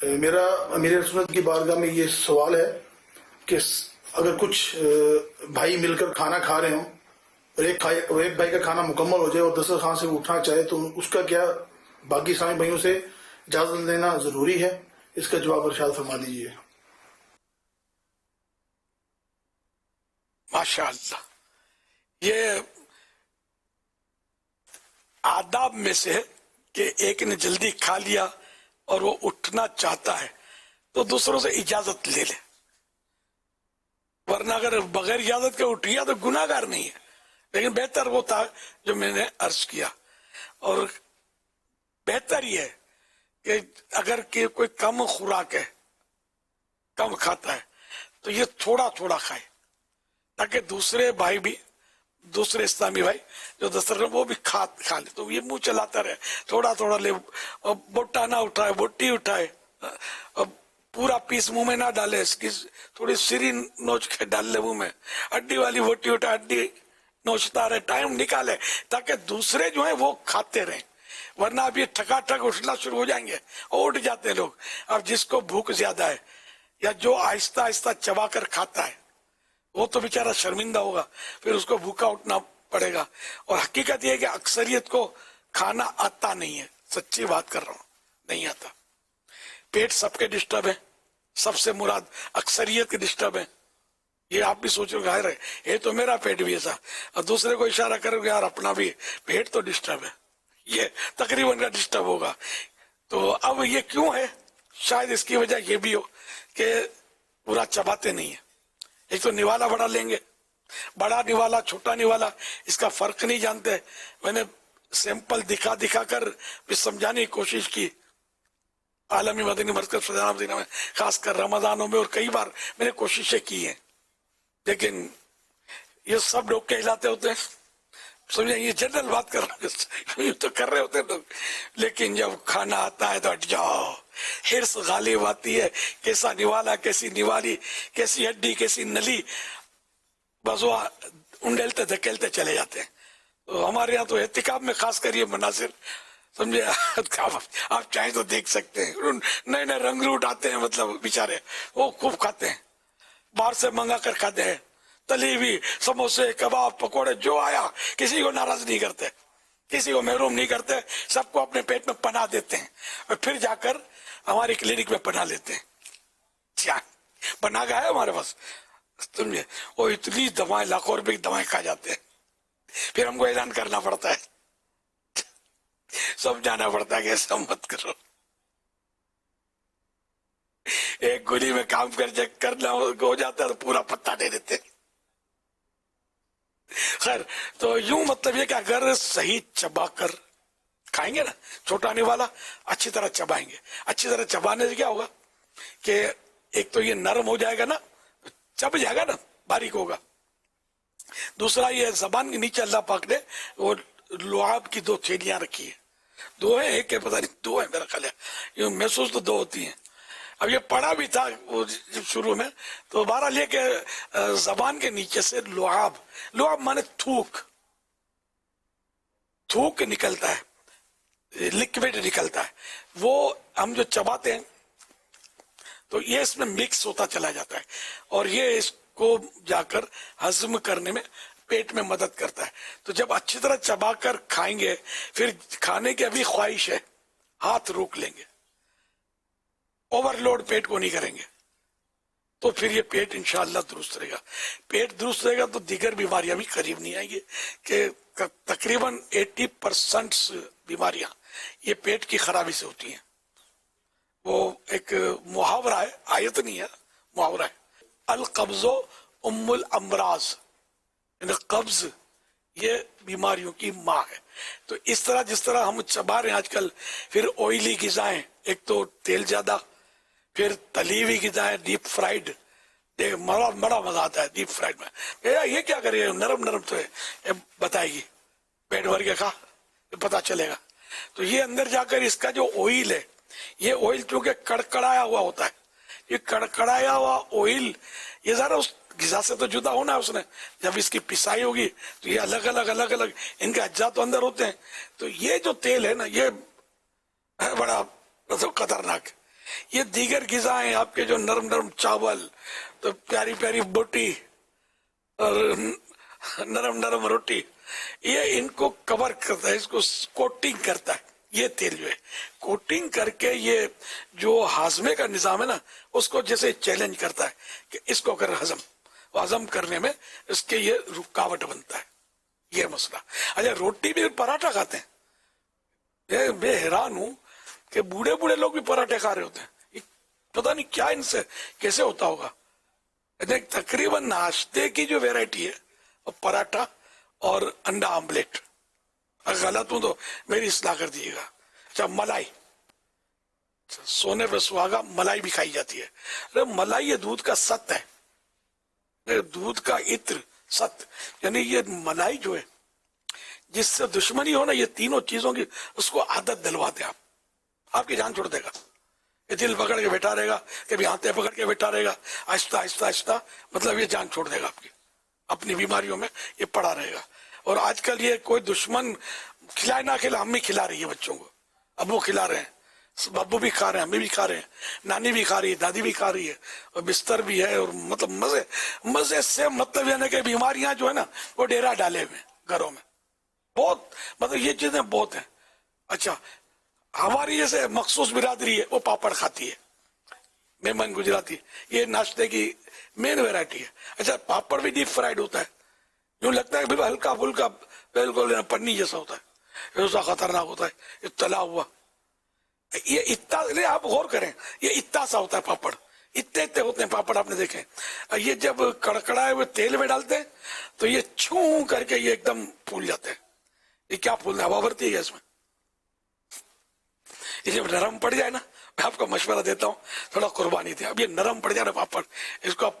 [SPEAKER 7] میرا امیر سنت کی بارگاہ میں یہ سوال ہے کہ اگر کچھ بھائی مل کر کھانا کھا رہے ہوں اور ایک بھائی کا کھانا مکمل ہو جائے اور دسترخوان سے اٹھنا چاہے تو اس کا کیا باقی سارے بھائیوں سے اجازت لینا ضروری ہے؟ اس کا جواب ارشاد فرما دیجیے.
[SPEAKER 14] ماشاء اللہ، یہ آداب میں سے ہے کہ ایک نے جلدی کھا لیا اور وہ اٹھنا چاہتا ہے تو دوسروں سے اجازت لے لے، ورنہ اگر بغیر اجازت کے اٹھ گیا تو گناہ گار نہیں ہے. لیکن بہتر وہ تھا جو میں نے عرض کیا، اور بہتر یہ ہے کہ اگر کوئی کم خوراک ہے، کم کھاتا ہے، تو یہ تھوڑا تھوڑا کھائے تاکہ دوسرے بھائی بھی، دوسرے اسلامی بھائی جو دسترخوان وہ بھی کھا لے، تو یہ منہ چلاتا رہے، تھوڑا تھوڑا لے، اور بوٹا نہ اٹھائے، بوٹی اٹھائے، اور پورا پیس منہ میں نہ ڈالے، اس کی تھوڑی سری نوچ کے ڈال لے منہ میں، ہڈی والی بوٹی اٹھائے، ہڈی نوچتا رہے، ٹائم نکالے تاکہ دوسرے جو ہیں وہ کھاتے رہیں. ورنہ اب یہ ٹھکا ٹھک اٹھنا شروع ہو جائیں گے اور اٹھ جاتے ہیں لوگ. اب جس کو بھوک زیادہ ہے یا جو آہستہ آہستہ چبا کر کھاتا ہے وہ تو بیچارہ شرمندہ ہوگا، پھر اس کو بھوکا اٹھنا پڑے گا. اور حقیقت یہ ہے کہ اکثریت کو کھانا آتا نہیں ہے، سچی بات کر رہا ہوں، نہیں آتا. پیٹ سب کے ڈسٹرب ہے، سب سے مراد اکثریت کے ڈسٹرب ہے. یہ آپ بھی سوچو گے ہے یہ تو میرا پیٹ بھی ایسا، اور دوسرے کو اشارہ کرو گے یار اپنا بھی پیٹ تو ڈسٹرب ہے، یہ تقریباً کا ڈسٹرب ہوگا. تو اب یہ کیوں ہے؟ شاید اس کی وجہ یہ بھی ہو کہ پورا چباتے نہیں ہیں. ایک تو نوالا بڑا لیں گے، بڑا نوالا چھوٹا نوالا اس کا فرق نہیں جانتے. میں نے سیمپل دکھا دکھا کر بھی سمجھانے کی کوشش کی عالمی مدنی مرکز فیضان مدینہ میں، خاص کر رمضانوں میں، اور کئی بار میں نے کوششیں کی ہیں، لیکن یہ سب لوگ کے ہلاتے ہوتے ہیں. سمجھیں یہ جنرل بات کر رہا ہوں، یہ تو کر رہے ہوتے ہیں لوگ، لیکن جب کھانا آتا ہے تو ہٹ جاؤ، حرص غالب آتی ہے. کیسا نوالا، کیسی نوالی، کیسی ہڈی، کیسی نلی، بس وہ انڈیلتے دھکیلتے چلے جاتے ہیں. تو ہمارے یہاں تو احتکاب میں خاص کر یہ مناظر سمجھے آپ چاہیں تو دیکھ سکتے ہیں. نئے نئے رنگ روٹ آتے ہیں، مطلب بیچارے وہ خوب کھاتے ہیں، باہر سے منگا کر کھاتے ہیں، تلی ہوئی سموسے، کباب، پکوڑے، جو آیا. کسی کو ناراض نہیں کرتے، کسی کو محروم نہیں کرتے، سب کو اپنے پیٹ میں پناہ دیتے ہیں، اور پھر جا کر ہماری کلینک میں پناہ لیتے ہیں. کیا پناہ کا ہے ہمارے پاس؟ سمجھے وہ اتنی دوائیں، لاکھوں روپے کی دوائیں کھا جاتے ہیں. پھر ہم کو اعلان کرنا پڑتا ہے، سمجھانا پڑتا ہے کہ ایسا مت کرو. ایک گولی میں کام کرنا ہو جاتا ہے تو پورا پتا دے دیتے. خیر، تو یوں مطلب یہ کہ اگر صحیح چبا کر کھائیں گے نا، چھوٹا نوالا اچھی طرح چبائیں گے. اچھی طرح چبانے سے کیا ہوگا کہ ایک تو یہ نرم ہو جائے گا نا، چب جائے گا نا، باریک ہوگا. دوسرا یہ زبان کے نیچے اللہ پاک نے وہ لعاب کی 2 تھیلیاں رکھی ہیں. 2 ہیں، ایک ہے پتہ نہیں، 2 ہیں میرا خیال ہے، یہ محسوس تو 2 ہوتی ہیں. اب یہ پڑھا بھی تھا جب شروع میں، تو بہرحال یہ کہ زبان کے نیچے سے لعاب، لعاب مانے تھوک، تھوک نکلتا ہے، لکوڈ نکلتا ہے. وہ ہم جو چباتے ہیں تو یہ اس میں مکس ہوتا چلا جاتا ہے، اور یہ اس کو جا کر ہضم کرنے میں پیٹ میں مدد کرتا ہے. تو جب اچھی طرح چبا کر کھائیں گے، پھر کھانے کی ابھی خواہش ہے، ہاتھ روک لیں گے، اوور لوڈ پیٹ کو نہیں کریں گے، تو پھر یہ پیٹ انشاءاللہ درست رہے گا. پیٹ درست رہے گا تو دیگر بیماریاں بھی قریب نہیں آئیں گی، کہ تقریباً 80% بیماریاں یہ پیٹ کی خرابی سے ہوتی ہیں. وہ ایک محاورہ ہے، آیت نہیں ہے، محاورہ ہے، القبض ام الامراض، یعنی قبض یہ بیماریوں کی ماں ہے. تو اس طرح جس طرح ہم چبا رہے ہیں آج کل، پھر آئلی غذائیں، ایک تو تیل زیادہ، پھر تلی ہوئی غذائیں، ڈیپ فرائیڈ، بڑا مزہ آتا ہے ڈیپ فرائیڈ میں. یہ کیا کرے، نرم نرم تو ہے، بتائے گی پیٹ بھر کے کھا، پتا چلے گا. تو یہ اندر جا کر اس کا جو آئل ہے، یہ آئل چونکہ کڑکڑایا ہوا ہوتا ہے، یہ کڑکڑایا ہوا آئل یہ ذرا اس غذا سے تو جدا ہونا ہے اس نے. جب اس کی پسائی ہوگی تو یہ الگ الگ ان کے اجزاء تو اندر ہوتے ہیں. تو یہ جو تیل ہے نا، یہ بڑا مطلب خطرناک. یہ دیگر غذائیں آپ کے جو نرم نرم چاول تو پیاری پیاری بوٹی اور نرم نرم روٹی یہ ان کو کور کرتا ہے, اس کو کوٹنگ کرتا ہے. یہ تیل جو ہے کوٹنگ کر کے یہ جو ہاضمے کا نظام ہے نا اس کو جیسے چیلنج کرتا ہے کہ اس کو کر ہضم کرنے میں اس کے یہ رکاوٹ بنتا ہے. یہ مسئلہ. اچھا روٹی بھی پراٹھا کھاتے ہیں, میں حیران ہوں کہ بوڑھے بوڑھے لوگ بھی پراٹھے کھا رہے ہوتے ہیں. پتہ نہیں کیا ان سے کیسے ہوتا ہوگا. تقریباً ناشتے کی جو ویرائٹی ہے وہ پراٹھا اور انڈا آملیٹ. اگر غلط ہوں تو میری اصلاح کر دیجیے گا. اچھا ملائی, سونے پہ سہاگا ملائی بھی کھائی جاتی ہے. ارے ملائی یہ دودھ کا ست ہے, دودھ کا عطر ست, یعنی یہ ملائی جو ہے جس سے دشمنی ہو نا یہ تینوں چیزوں کی اس کو عادت دلوا دیں آپ کی جان چھوڑ دے گا. یہ دل پکڑ کے بیٹھا رہے گا, کبھی ہاتھیں پکڑ کے بیٹھا رہے گا, آہستہ آہستہ آہستہ مطلب یہ جان چھوڑ دے گا آپ کی, اپنی بیماریوں میں یہ پڑا رہے گا. اور آج کل یہ کوئی دشمن کھلائے نہ کھلا, امی کھلا رہی ہے بچوں کو, ابو کھلا رہے ہیں, ابو بھی کھا رہے ہیں, امی بھی کھا رہے ہیں, نانی بھی کھا رہی ہے, دادی بھی کھا رہی ہے, اور بستر بھی ہے, اور مطلب مزے سے مطلب یعنی کہ بیماریاں جو ہے نا وہ ڈیرا ڈالے ہوئے گھروں میں بہت, مطلب یہ چیزیں بہت ہیں. اچھا ہماری جیسے مخصوص برادری ہے وہ پاپڑ کھاتی ہے, مہمان گجراتی, یہ ناشتے کی مین ویرائٹی ہے. اچھا پاپڑ بھی ڈیپ فرائیڈ ہوتا ہے, یوں لگتا ہے کہ ہلکا پھلکا بالکل پنی جیسا ہوتا ہے, ایسا خطرناک ہوتا ہے, یہ تلا ہوا. یہ اتنا آپ غور کریں, یہ اتنا سا ہوتا ہے پاپڑ, اتنے اتنے ہوتے ہیں پاپڑ آپ نے دیکھے. یہ جب کڑکڑائے ہوئے تیل میں ڈالتے ہیں تو یہ چھوں کر کے یہ ایک دم پھول جاتے ہیں. یہ کیا پھولنا ہے, ہوا بھرتی ہے گیس میں. یہ جب نرم پڑ جائے نا, میں آپ کو مشورہ دیتا ہوں تھوڑا قربانی دیں. اب یہ نرم پڑ جائے نا پاپڑ, اس کو آپ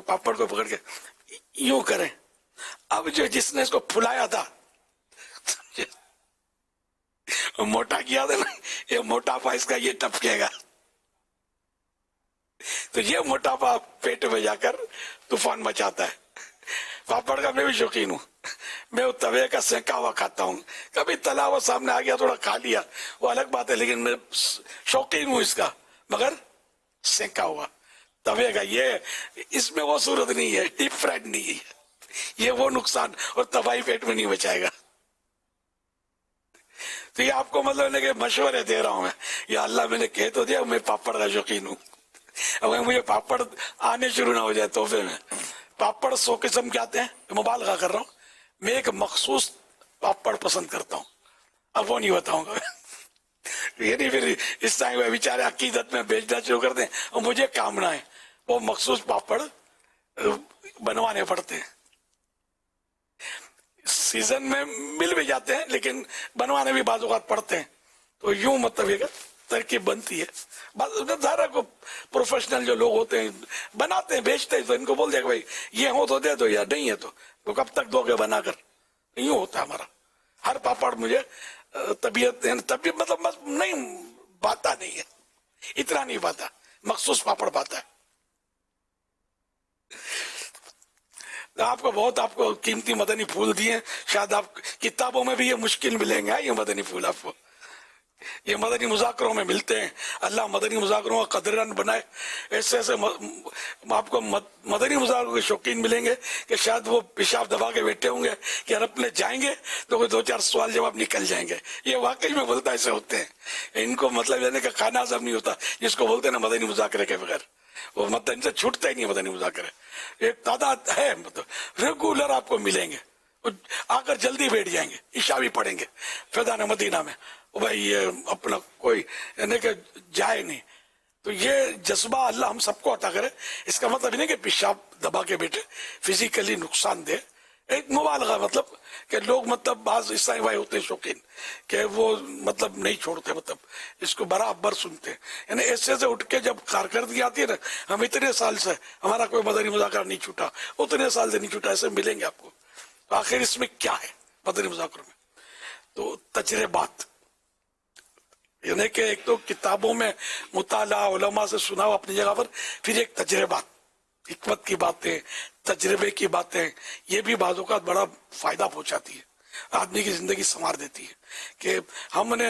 [SPEAKER 14] پاپڑ کو پکڑ کے یوں کریں. اب جو جس نے اس کو پھلایا تھا موٹا کیا تھا نا, یہ موٹاپا اس کا یہ ٹپکے گا, تو یہ موٹاپا پیٹ میں جا کر طوفان مچاتا ہے. پاپڑ کا میں بھی شوقین ہوں, میں وہ توے کا سینکا ہوا کھاتا ہوں. کبھی تلا ہوا سامنے آ گیا تھوڑا کھا لیا وہ الگ بات ہے, لیکن میں شوقین ہوں اس کا, مگر سینکا ہوا توے کا یہ اس میں وہ صورت نہیں ہے, ڈیپ فرائڈ نہیں ہے, یہ وہ نقصان اور تباہی پیٹ میں نہیں بچائے گا. تو یہ آپ کو مطلب کہ مشورے دے رہا ہوں میں, یا اللہ میں نے کہہ تو دیا میں پاپڑ کا شوقین ہوں. اگر مجھے پاپڑ آنے شروع نہ ہو جائے تحفے میں, پاپڑ 100 قسم کے آتے ہیں, مبالغہ کر رہا ہوں, میں ایک مخصوص پاپڑ پسند کرتا ہوں, اب وہ نہیں بتاؤں گا. یہ نہیں پھر اس طرح بیچارے عقیدت میں بیچنا شروع کر دیں اور مجھے کام نہ ہے. وہ مخصوص پاپڑ بنوانے پڑتے ہیں, سیزن میں مل بھی جاتے ہیں لیکن بنوانے بھی بعض اوقات پڑتے ہیں. تو یوں مطلب یہ ترکیب بنتی ہے. ظاہر کو پروفیشنل جو لوگ ہوتے ہیں بناتے ہیں بیچتے ہیں, تو ان کو بول دیا کہ بھائی یہ ہو تو دے دو, یا نہیں ہے تو کب تک دو گے بنا کر. یوں ہوتا ہے ہمارا. ہر پاپڑ مجھے طبیعت مطلب نہیں باتا نہیں ہے, اتنا نہیں باتا, مخصوص پاپڑ باتا ہے. آپ کو بہت آپ کو قیمتی مدنی پھول دیے, شاید آپ کتابوں میں بھی یہ مشکل ملیں گے یہ مدنی پھول آپ کو, یہ مدنی مذاکروں میں ملتے ہیں. اللہ مدنی مذاکروں کا قدرن بنائے. ایسے ایسے آپ کو مدنی مذاکروں کے شوقین ملیں گے کہ شاید وہ پیشاب دبا کے بیٹھے ہوں گے کہ عرب میں جائیں گے تو کوئی 2-4 سوال جواب نکل جائیں گے. یہ واقعی میں بولتا ایسے ہوتے ہیں. ان کو مطلب یعنی کہ کھانا ہضم نہیں ہوتا, جس کو بولتے ہیں نا مدنی مذاکرے کے بغیر, وہ مطلب ان سے چھوٹتا ہی نہیں مدنی مذاکرے. ایک تعداد ہے مطلب ریگولر آپ کو ملیں گے, آ کر جلدی بیٹھ جائیں گے, عشاء بھی پڑھیں گے فیضان مدینہ میں. بھائی یہ اپنا کوئی یعنی کہ جائے نہیں. تو یہ جذبہ اللہ ہم سب کو عطا کرے. اس کا مطلب نہیں کہ پیشاب دبا کے بیٹھے, فزیکلی نقصان دے. ایک مبالغہ مطلب کہ لوگ مطلب بعض عیسائی بھائی ہوتے ہیں شوقین کہ وہ مطلب نہیں چھوڑتے, مطلب اس کو برابر سنتے ہیں. یعنی ایسے سے اٹھ کے جب کارکردگی آتی ہے نا, ہم اتنے سال سے ہمارا کوئی مدنی مذاکرہ نہیں چھوٹا, اتنے سال سے نہیں چھوٹا, ایسے ملیں گے آپ کو. تو آخر اس میں کیا ہے مدنی مذاکروں میں؟ تو تجربات, یعنی کہ ایک تو کتابوں میں مطالعہ علماء سے سنا ہو اپنی جگہ پر, پھر ایک تجربات, حکمت کی باتیں, تجربے کی باتیں, یہ بھی بعض اوقات بڑا فائدہ پہنچاتی ہے, آدمی کی زندگی سنوار دیتی ہے. کہ ہم نے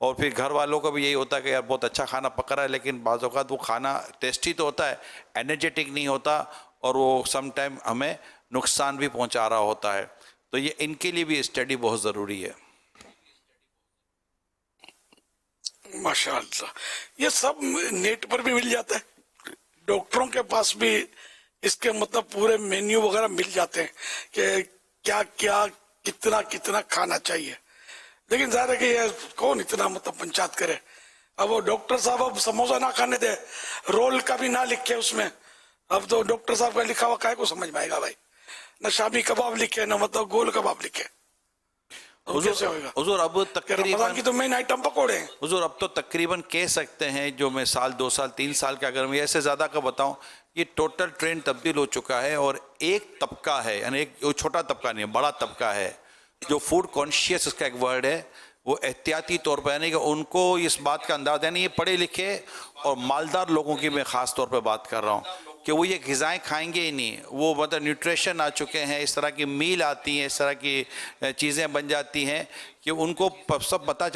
[SPEAKER 2] اور پھر گھر والوں کو بھی یہی ہوتا ہے کہ یار بہت اچھا کھانا پک رہا ہے، لیکن بعض اوقات وہ کھانا ٹیسٹی تو ہوتا ہے، انرجیٹک نہیں ہوتا، اور وہ سم ٹائم ہمیں نقصان بھی پہنچا رہا ہوتا ہے. تو یہ ان کے لیے بھی اسٹڈی بہت ضروری ہے.
[SPEAKER 14] ماشاء اللہ، یہ سب نیٹ پر بھی مل جاتا ہے، ڈاکٹروں کے پاس بھی اس کے مطلب پورے مینیو وغیرہ مل جاتے ہیں کہ کیا کیا کتنا کتنا کھانا چاہیے. لیکن ظاہر ہے کہ یہ کون اتنا مطلب پنچات کرے. اب وہ ڈاکٹر صاحب اب سموسہ نہ کھانے دے، رول کا بھی نہ لکھے اس میں. اب تو ڈاکٹر صاحب کا لکھا ہوا کائے کو سمجھ میں آئے گا بھائی؟ نہ شامی کباب لکھے، نہ مطلب گول کباب لکھے.
[SPEAKER 2] حضور اب
[SPEAKER 14] رمضان کی تو مین آئٹم پکوڑے ہیں.
[SPEAKER 2] حضور اب تو تقریباً کہہ سکتے ہیں جو میں سال 2 سال 3 سال کا اگر میں ایسے زیادہ کا بتاؤں، یہ ٹوٹل ٹرینڈ تبدیل ہو چکا ہے. اور ایک طبقہ ہے، یعنی ایک چھوٹا طبقہ نہیں، بڑا طبقہ ہے جو فوڈ کانشیس، اس کا ایک ورڈ ہے، وہ احتیاطی طور پر، یعنی کہ ان کو اس بات کا انداز ہے، یعنی یہ پڑھے لکھے اور مالدار لوگوں کی میں خاص طور پہ بات کر رہا ہوں، کہ وہ یہ غذائیں کھائیں گے ہی نہیں. وہ مطلب نیوٹریشن آ چکے ہیں، اس طرح کی میل آتی ہیں، اس طرح کی چیزیں بن جاتی ہیں کہ ان کو سب بتا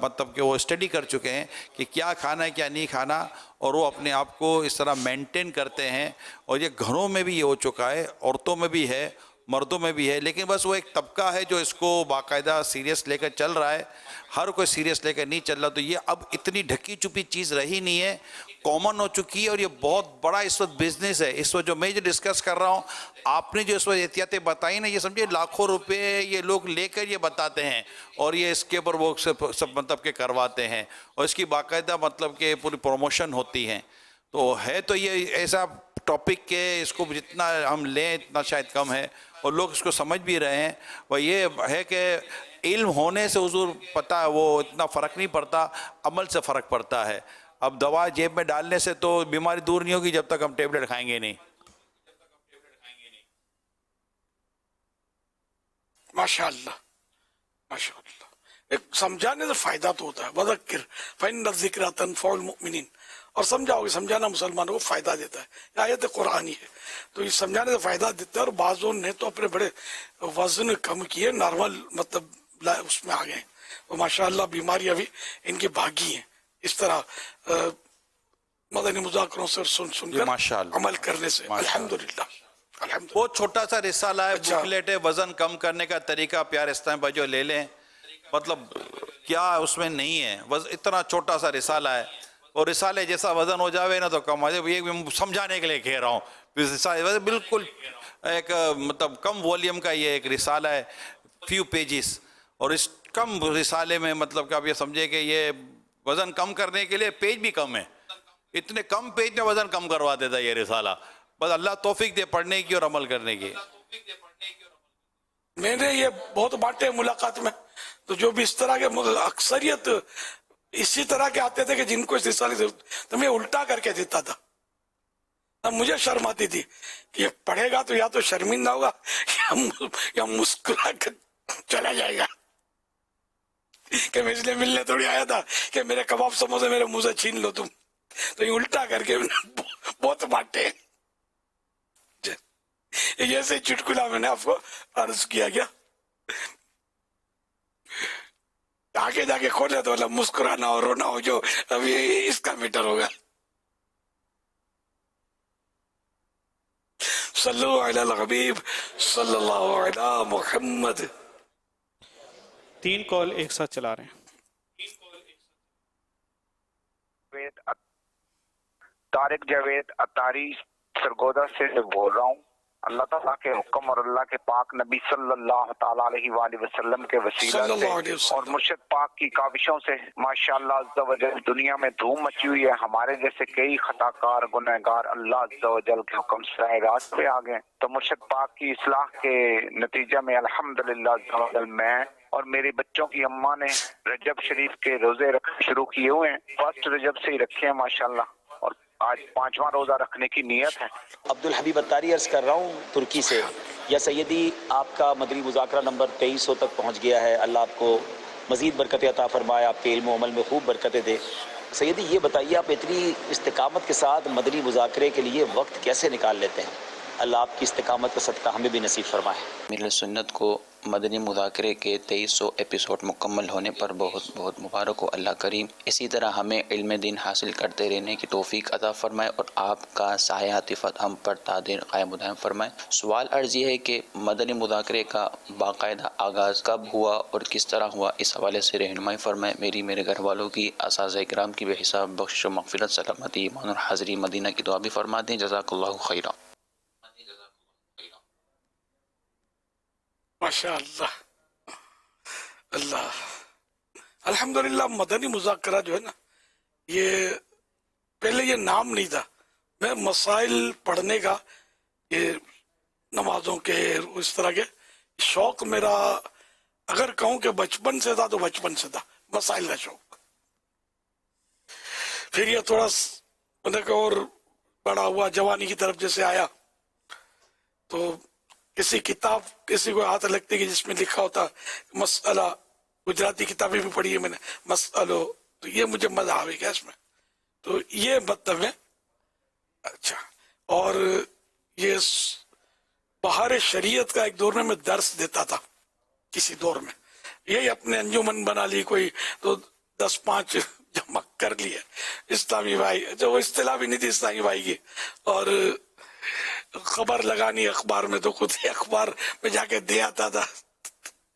[SPEAKER 2] مطلب کہ وہ اسٹڈی کر چکے ہیں کہ کیا کھانا ہے کیا نہیں کھانا، اور وہ اپنے آپ کو اس طرح مینٹین کرتے ہیں. اور یہ گھروں میں بھی یہ ہو چکا ہے، عورتوں میں بھی ہے، مردوں میں بھی ہے. لیکن بس وہ ایک طبقہ ہے جو اس کو باقاعدہ سیریس لے کر چل رہا ہے، ہر کوئی سیریس لے کر نہیں چل رہا. تو یہ اب اتنی ڈھکی چھپی چیز رہی نہیں ہے، کامن ہو چکی ہے، اور یہ بہت بڑا اس وقت بزنس ہے. اس وقت جو میں جو ڈسکس کر رہا ہوں، آپ نے جو اس وقت احتیاطیں بتائی نا، یہ سمجھے لاکھوں روپے یہ لوگ لے کر یہ بتاتے ہیں، اور یہ اس کے اوپر وہ سب مطلب کہ کرواتے ہیں، اور اس کی باقاعدہ مطلب کہ پوری پروموشن ہوتی ہے. تو ہے تو یہ ایسا ٹاپک کہ اس کو جتنا ہم لیں اتنا شاید کم ہے، اور لوگ اس کو سمجھ بھی رہے ہیں. وہ یہ ہے کہ علم ہونے سے حضور پتہ ہے وہ اتنا فرق نہیں پڑتا، عمل سے فرق پڑتا ہے. اب دوا جیب میں ڈالنے سے تو بیماری دور نہیں ہوگی جب تک ہم ٹیبلٹ کھائیں گے نہیں.
[SPEAKER 14] ماشاء اللہ ماشاء اللہ. ایک سمجھانے سے فائدہ تو ہوتا ہے، وذکر فإن الذکر تنفع المؤمنین، اور سمجھاؤ گے، سمجھانا مسلمانوں کو فائدہ دیتا ہے. یہ آیت قرآنی ہے، تو یہ سمجھانے سے فائدہ دیتا ہے. اور بعضوں نے تو اپنے بڑے وزن کم کیے، نارمل مطلب اس میں آ گئے، تو ماشاء اللہ بیماریاں بھی ان کی بھاگی ہیں اس طرح مدنی مذاکروں سے سن کر عمل کرنے سے. الحمدللہ.
[SPEAKER 2] بہت چھوٹا سا رسالہ ہے، بکلیٹ ہے، وزن کم کرنے کا طریقہ پیار اسلام بھائی جو لے لیں، مطلب کیا اس میں نہیں ہے، اتنا چھوٹا سا رسالہ ہے. اور رسالے جیسا وزن ہو جاوے نا تو کم ہو جائے. یہ سمجھانے کے لیے کہہ رہا ہوں، بالکل ایک مطلب کم والیوم کا یہ ایک رسالہ ہے، فیو پیجز. اور اس کم رسالے میں مطلب کہ آپ یہ سمجھے کہ یہ وزن کم کرنے کے لیے پیج بھی کم ہے، اتنے کم پیج میں وزن کم کروا دیتا ہے یہ رسالہ. بس اللہ توفیق دے پڑھنے کی اور عمل کرنے کی.
[SPEAKER 14] میں نے یہ بہت بانٹے ملاقات میں، تو جو بھی اس طرح کے اکثریت اسی طرح کے آتے تھے کہ جن کو اس رسالے سے، تو میں الٹا کر کے دیتا تھا. اب مجھے شرم آتی تھی کہ یہ پڑھے گا تو یا تو شرمندہ ہوگا یا مسکرا کر چلا جائے گا. کہ میں اس لیے ملنے تھوڑی آیا تھا کہ میرے کباب سموسے میرے منہ سے چھین لو تم. تو یہ الٹا کر کے بہت بانٹے. ایسے چٹکلا میں نے آپ کو عرض کیا گیا. آگے جا کے کھولے تو مطلب مسکرانا اور رونا ہو جو ابھی اس کا میٹر ہوگا. صلو علی الحبیب صلی اللہ علی محمد.
[SPEAKER 6] 3 کال ایک ساتھ چلا رہے ہیں.
[SPEAKER 8] طارق جاوید اتاری سرگودا سے بول رہا ہوں. اللہ تعالیٰ کے حکم اور اللہ کے پاک نبی صلی اللہ تعالیٰ علیہ وآلہ وسلم کے وسیلہ سے اور مرشد پاک کی کاوشوں سے ماشاءاللہ عز و جل دنیا میں دھوم مچی ہوئی ہے. ہمارے جیسے کئی خطا کار گنہگار اللہ عز و جل کے حکم سے راہ راست پہ آ گئے. تو مرشد پاک کی اصلاح کے نتیجہ میں الحمدللہ عز و جل میں اور میرے بچوں کی اماں نے رجب شریف کے روزے رکھنے شروع کیے ہوئے ہیں. 1 رجب سے ہی رکھے ہیں ماشاءاللہ، اور آج 5واں روزہ رکھنے کی نیت ہے.
[SPEAKER 9] عبدالحبیب اتاری عرض کر رہا ہوں ترکی سے. یا سیدی آپ کا مدنی مذاکرہ نمبر 2300 تک پہنچ گیا ہے. اللہ آپ کو مزید برکتیں عطا فرمائے، آپ کے علم و عمل میں خوب برکتیں دے. سیدی یہ بتائیے آپ اتنی استقامت کے ساتھ مدنی مذاکرے کے لیے وقت کیسے نکال لیتے ہیں؟ اللہ آپ کی استقامت کا صدقہ ہمیں بھی نصیب فرمائے.
[SPEAKER 10] میرے سنت کو مدنی مذاکرے کے 2300 ایپیسوڈ مکمل ہونے پر بہت بہت مبارک ہو. اللہ کریم اسی طرح ہمیں علم دین حاصل کرتے رہنے کی توفیق عطا فرمائے اور آپ کا سایہ عاطفت ہم پر تا دیر قائم و دائم فرمائے. سوال عرض یہ ہے کہ مدنی مذاکرے کا باقاعدہ آغاز کب ہوا اور کس طرح ہوا، اس حوالے سے رہنمائی فرمائے. میرے گھر والوں کی، اساتذہ کرام کی بے حساب بخشش و مغفرت، سلامتی، ایمان اور حاضری مدینہ کی دعا بھی فرما دیں. جزاک اللہ خیرہ.
[SPEAKER 14] ماشاء اللہ اللہ الحمدللہ. مدنی مذاکرہ جو ہے نا، یہ پہلے یہ نام نہیں تھا. میں مسائل پڑھنے کا، یہ نمازوں کے اس طرح کے شوق میرا اگر کہوں کہ بچپن سے تھا تو بچپن سے تھا، مسائل کا شوق. پھر یہ تھوڑا اور بڑا ہوا، جوانی کی طرف جیسے آیا تو کسی کتاب کسی کو ہاتھ لگتی کہ جس میں لکھا ہوتا مسئلہ، گجراتی کتابیں بھی پڑھی ہے میں نے، مسئلو، تو یہ مجھے مزہ آئے گا اس میں. تو یہ مطلب ہے. اچھا، اور یہ بہار شریعت کا ایک دور میں درس دیتا تھا کسی دور میں. یہی اپنے انجمن بنا لی کوئی تو 10-5 جمع کر لیے اسلامی بھائی، جو وہ اصطلاح بھی نہیں تھی اسلامی بھائی کی. اور خبر لگانی اخبار میں تو خود ہی اخبار میں جا کے دے آتا تھا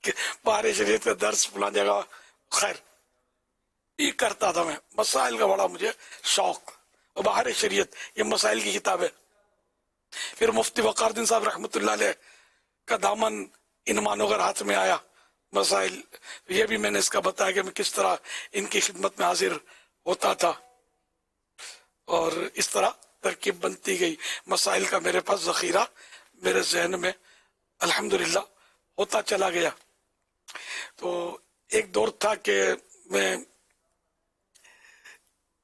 [SPEAKER 14] کہ بہار شریعت کا درس فلاں جگہ. خیر یہ کرتا تھا میں. مسائل کا بڑا مجھے شوق. اور بہار شریعت یہ مسائل کی کتاب ہے. پھر مفتی وقار الدین صاحب رحمۃ اللہ علیہ کا دامن ان مانوگر ہاتھ میں آیا. مسائل یہ بھی میں نے اس کا بتایا کہ میں کس طرح ان کی خدمت میں حاضر ہوتا تھا، اور اس طرح ترکیب بنتی گئی. مسائل کا میرے پاس ذخیرہ میرے ذہن میں الحمدللہ ہوتا چلا گیا. تو ایک دور تھا کہ میں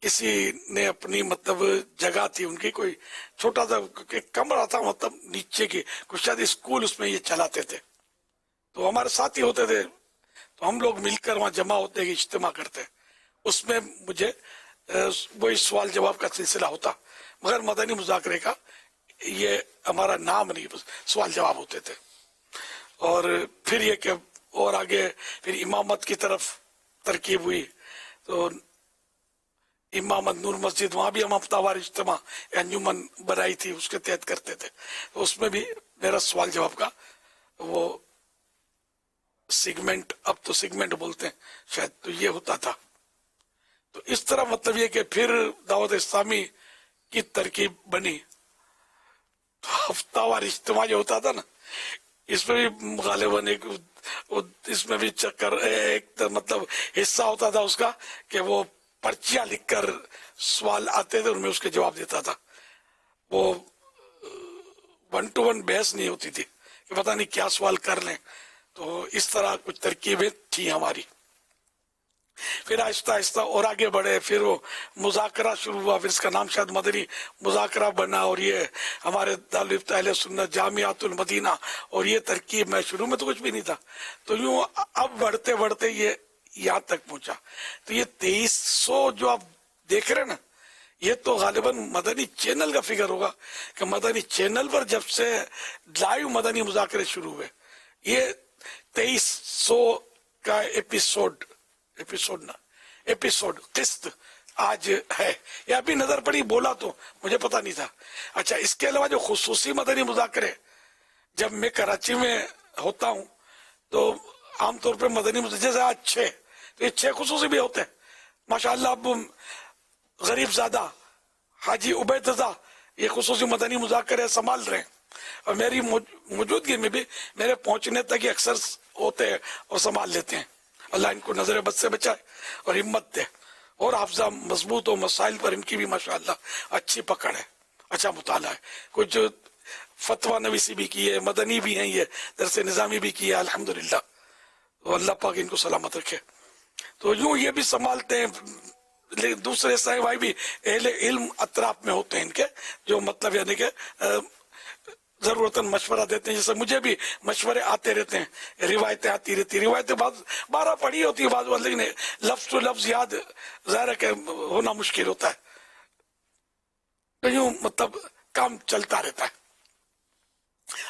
[SPEAKER 14] کسی نے اپنی مطلب جگہ تھی ان کی، کوئی چھوٹا سا کمرہ تھا مطلب نیچے کی، کچھ شاید اسکول اس میں یہ چلاتے تھے. تو ہمارے ساتھی ہوتے تھے تو ہم لوگ مل کر وہاں جمع ہوتے کہ اجتماع کرتے. اس میں مجھے وہی سوال جواب کا سلسلہ ہوتا، مگر مدنی مذاکرے کا یہ ہمارا نام نہیں، بس سوال جواب ہوتے تھے. اور پھر یہ کہ اور آگے پھر امامت کی طرف ترکیب ہوئی. تو امامت نور مسجد، وہاں بھی ہم ہفتہ وار اجتماع انجمن بنائی تھی، اس کے تحت کرتے تھے. تو اس میں بھی میرا سوال جواب کا وہ سیگمنٹ، اب تو سیگمنٹ بولتے ہیں شاید، تو یہ ہوتا تھا. تو اس طرح مطلب یہ کہ پھر دعوت اسلامی کی ترکیب بنی. ہفتہ وار اجتماع جو ہوتا تھا نا، اس میں بھی غالباً اس میں بھی چکر ایک مطلب حصہ ہوتا تھا اس کا کہ وہ پرچیاں لکھ کر سوال آتے تھے، ان میں اس کے جواب دیتا تھا. وہ 1 to 1 بحث نہیں ہوتی تھی کہ پتہ نہیں کیا سوال کر لیں. تو اس طرح کچھ ترکیبیں تھیں ہماری. پھر آہستہ آہستہ اور آگے بڑھے. پھر وہ مذاکرہ شروع ہوا، پھر اس کا نام شاید مدنی مذاکرہ بنا. اور یہ ہمارے دارالفتہ اہل سنت جامعۃ المدینہ، اور یہ ترکیب میں شروع میں تو کچھ بھی نہیں تھا. تو یوں اب بڑھتے بڑھتے یہ یہاں تک پہنچا. تو یہ 2300 جو آپ دیکھ رہے ہیں نا، یہ تو غالباً مدنی چینل کا فگر ہوگا کہ مدنی چینل پر جب سے لائیو مدنی مذاکرے شروع ہوئے، یہ 2300 کا ایپیسوڈ قسط آج ہے. یہ ابھی نظر پڑی، بولا تو مجھے پتا نہیں تھا. اچھا، اس کے علاوہ جو خصوصی مدنی مذاکرے جب میں کراچی میں ہوتا ہوں تو عام طور پہ مدنی مذاکرے جیسے آج 6، تو یہ 6 خصوصی بھی ہوتے ہیں. ماشاءاللہ اب غریب زادہ حاجی عبید رضا یہ خصوصی مدنی مذاکرے سنبھال رہے ہیں، اور میری موجودگی میں بھی میرے پہنچنے تک یہ اکثر ہوتے ہیں اور سنبھال لیتے ہیں. اللہ ان کو نظر بد سے بچائے اور ہمت دے، اور حافظہ مضبوط ہو. مسائل پر ان کی بھی ماشاءاللہ اچھی پکڑ ہے، اچھا مطالعہ ہے. کچھ فتویٰ نویسی بھی کی ہے، مدنی بھی ہیں، یہ درس نظامی بھی کی ہے الحمدللہ. اللہ پاک ان کو سلامت رکھے. تو یوں یہ بھی سنبھالتے ہیں. لیکن دوسرے سائیں بھائی بھی اہل علم اطراف میں ہوتے ہیں ان کے، جو مطلب یعنی کہ ضرورتاً مشورہ دیتے ہیں. جیسے مجھے بھی مشورے آتے رہتے ہیں، روایتیں آتی رہتی. روایتیں بعض 12 پڑھی ہوتی ہے بعض، لیکن لفظ تو لفظ یاد ظاہر ہے کہ ہونا مشکل ہوتا ہے. تو یوں مطلب کام چلتا رہتا ہے.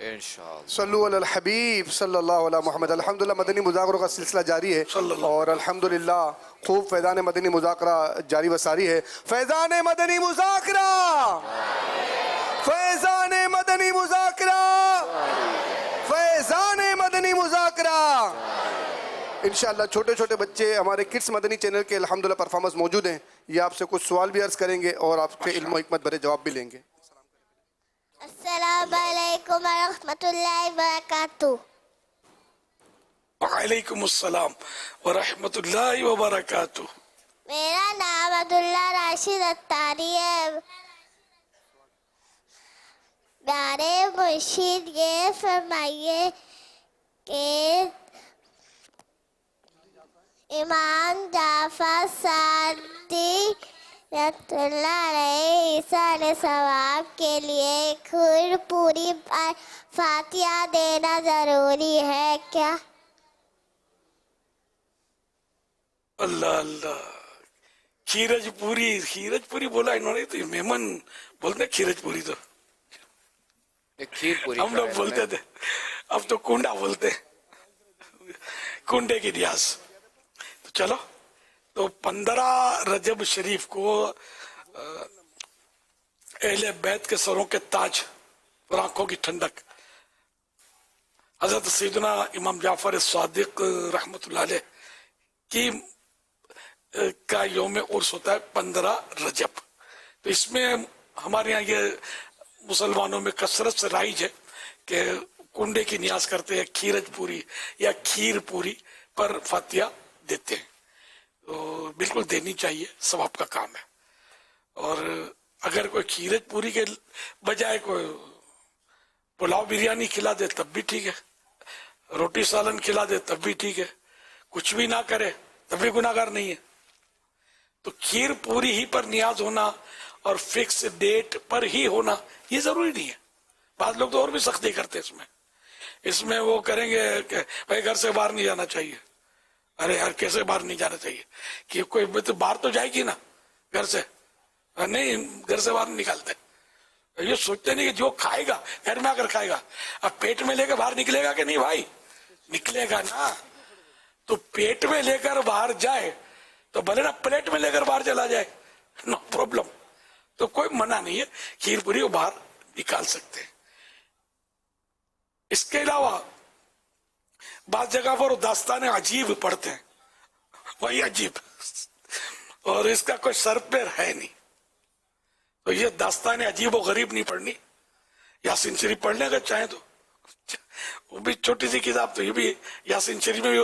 [SPEAKER 21] انشاءاللہ.
[SPEAKER 11] صلو علی الحبیب صلی اللہ علیہ محمد. الحمدللہ مدنی مذاکروں کا سلسلہ جاری ہے اور الحمدللہ خوب فیضان مدنی مذاکرہ جاری و ساری ہے. فیضان مدنی مذاکرہ، فیضان مدنی مذاکرہ، فیضان مدنی مذاکرہ. انشاءاللہ چھوٹے چھوٹے بچے ہمارے کڈس مدنی چینل کے الحمدللہ پرفارمنس موجود ہیں. یہ آپ سے کچھ سوال بھی عرض کریں گے اور آپ کے علم و حکمت بھرے جواب بھی لیں گے.
[SPEAKER 18] السلام علیکم ورحمۃ اللہ وبرکاتہ.
[SPEAKER 14] وعلیکم السلام ورحمۃ اللہ وبرکاتہ.
[SPEAKER 18] میرا نام عبداللہ راشد اتاری ہے. میرے مرشد یہ فرمائیے کہ امام جعفر صادق رحمۃ اللہ علیہ ایصال ثواب کے لیے کھیر پوری اور فاتحہ دینا ضروری ہے کیا؟
[SPEAKER 14] اللہ اللہ. کھیرج پوری بولا انہوں نے، تو مہمان بولتے کھیرج پوری، تو
[SPEAKER 21] کھیر پوری
[SPEAKER 14] ہم لوگ بولتے تھے، اب تو کنڈا بولتے، کنڈے کی نیاز. تو چلو، تو 15 رجب شریف کو اہل بیت کے سروں کے تاج اور آنکھوں کی ٹھنڈک حضرت سیدنا امام جعفر صادق رحمۃ اللہ علیہ کی کا یوم عرس ہوتا ہے 15 رجب. تو اس میں ہمارے یہاں یہ مسلمانوں میں کثرت سے رائج ہے کہ کنڈے کی نیاز کرتے ہیں، کھیرج پوری یا کھیر پوری پر فاتحہ دیتے ہیں. تو بالکل دینی چاہیے، ثواب کا کام ہے. اور اگر کوئی کھیرج پوری کے بجائے کوئی پلاؤ بریانی کھلا دے تب بھی ٹھیک ہے، روٹی سالن کھلا دے تب بھی ٹھیک ہے، کچھ بھی نہ کرے تب بھی گناہ گار نہیں ہے. تو کھیر پوری ہی پر نیاز ہونا اور فکس ڈیٹ پر ہی ہونا یہ ضروری نہیں ہے. بعض لوگ تو اور بھی سختی کرتے اس میں وہ کریں گے کہ بھائی گھر سے باہر نہیں جانا چاہیے. ارے یار کیسے باہر نہیں جانا چاہیے؟ کہ کوئی باہر تو جائے گی نا گھر سے، نہیں گھر سے باہر نہیں نکالتے. یہ سوچتے نہیں کہ جو کھائے گا گھر میں آ کر کھائے گا. اب پیٹ میں لے کے باہر نکلے گا کہ نہیں بھائی؟ نکلے گا نا. تو پیٹ میں لے کر باہر جائے تو بھلے نا پلیٹ میں لے کر باہر چلا جائے، نو پرابلم. تو کوئی منع نہیں ہے، کھیر پوری کو باہر نکال سکتے ہیں. اس کے علاوہ بعض جگہ پر داستان عجیب پڑھتے ہیں، وہی عجیب، اور اس کا کوئی سر پیر ہے نہیں. تو یہ داستان عجیب و غریب نہیں پڑھنی. یاسین شریف پڑھنے اگر چاہیں تو وہ بھی چھوٹی سی کتاب. تو یہ بھی یاسین شریف میں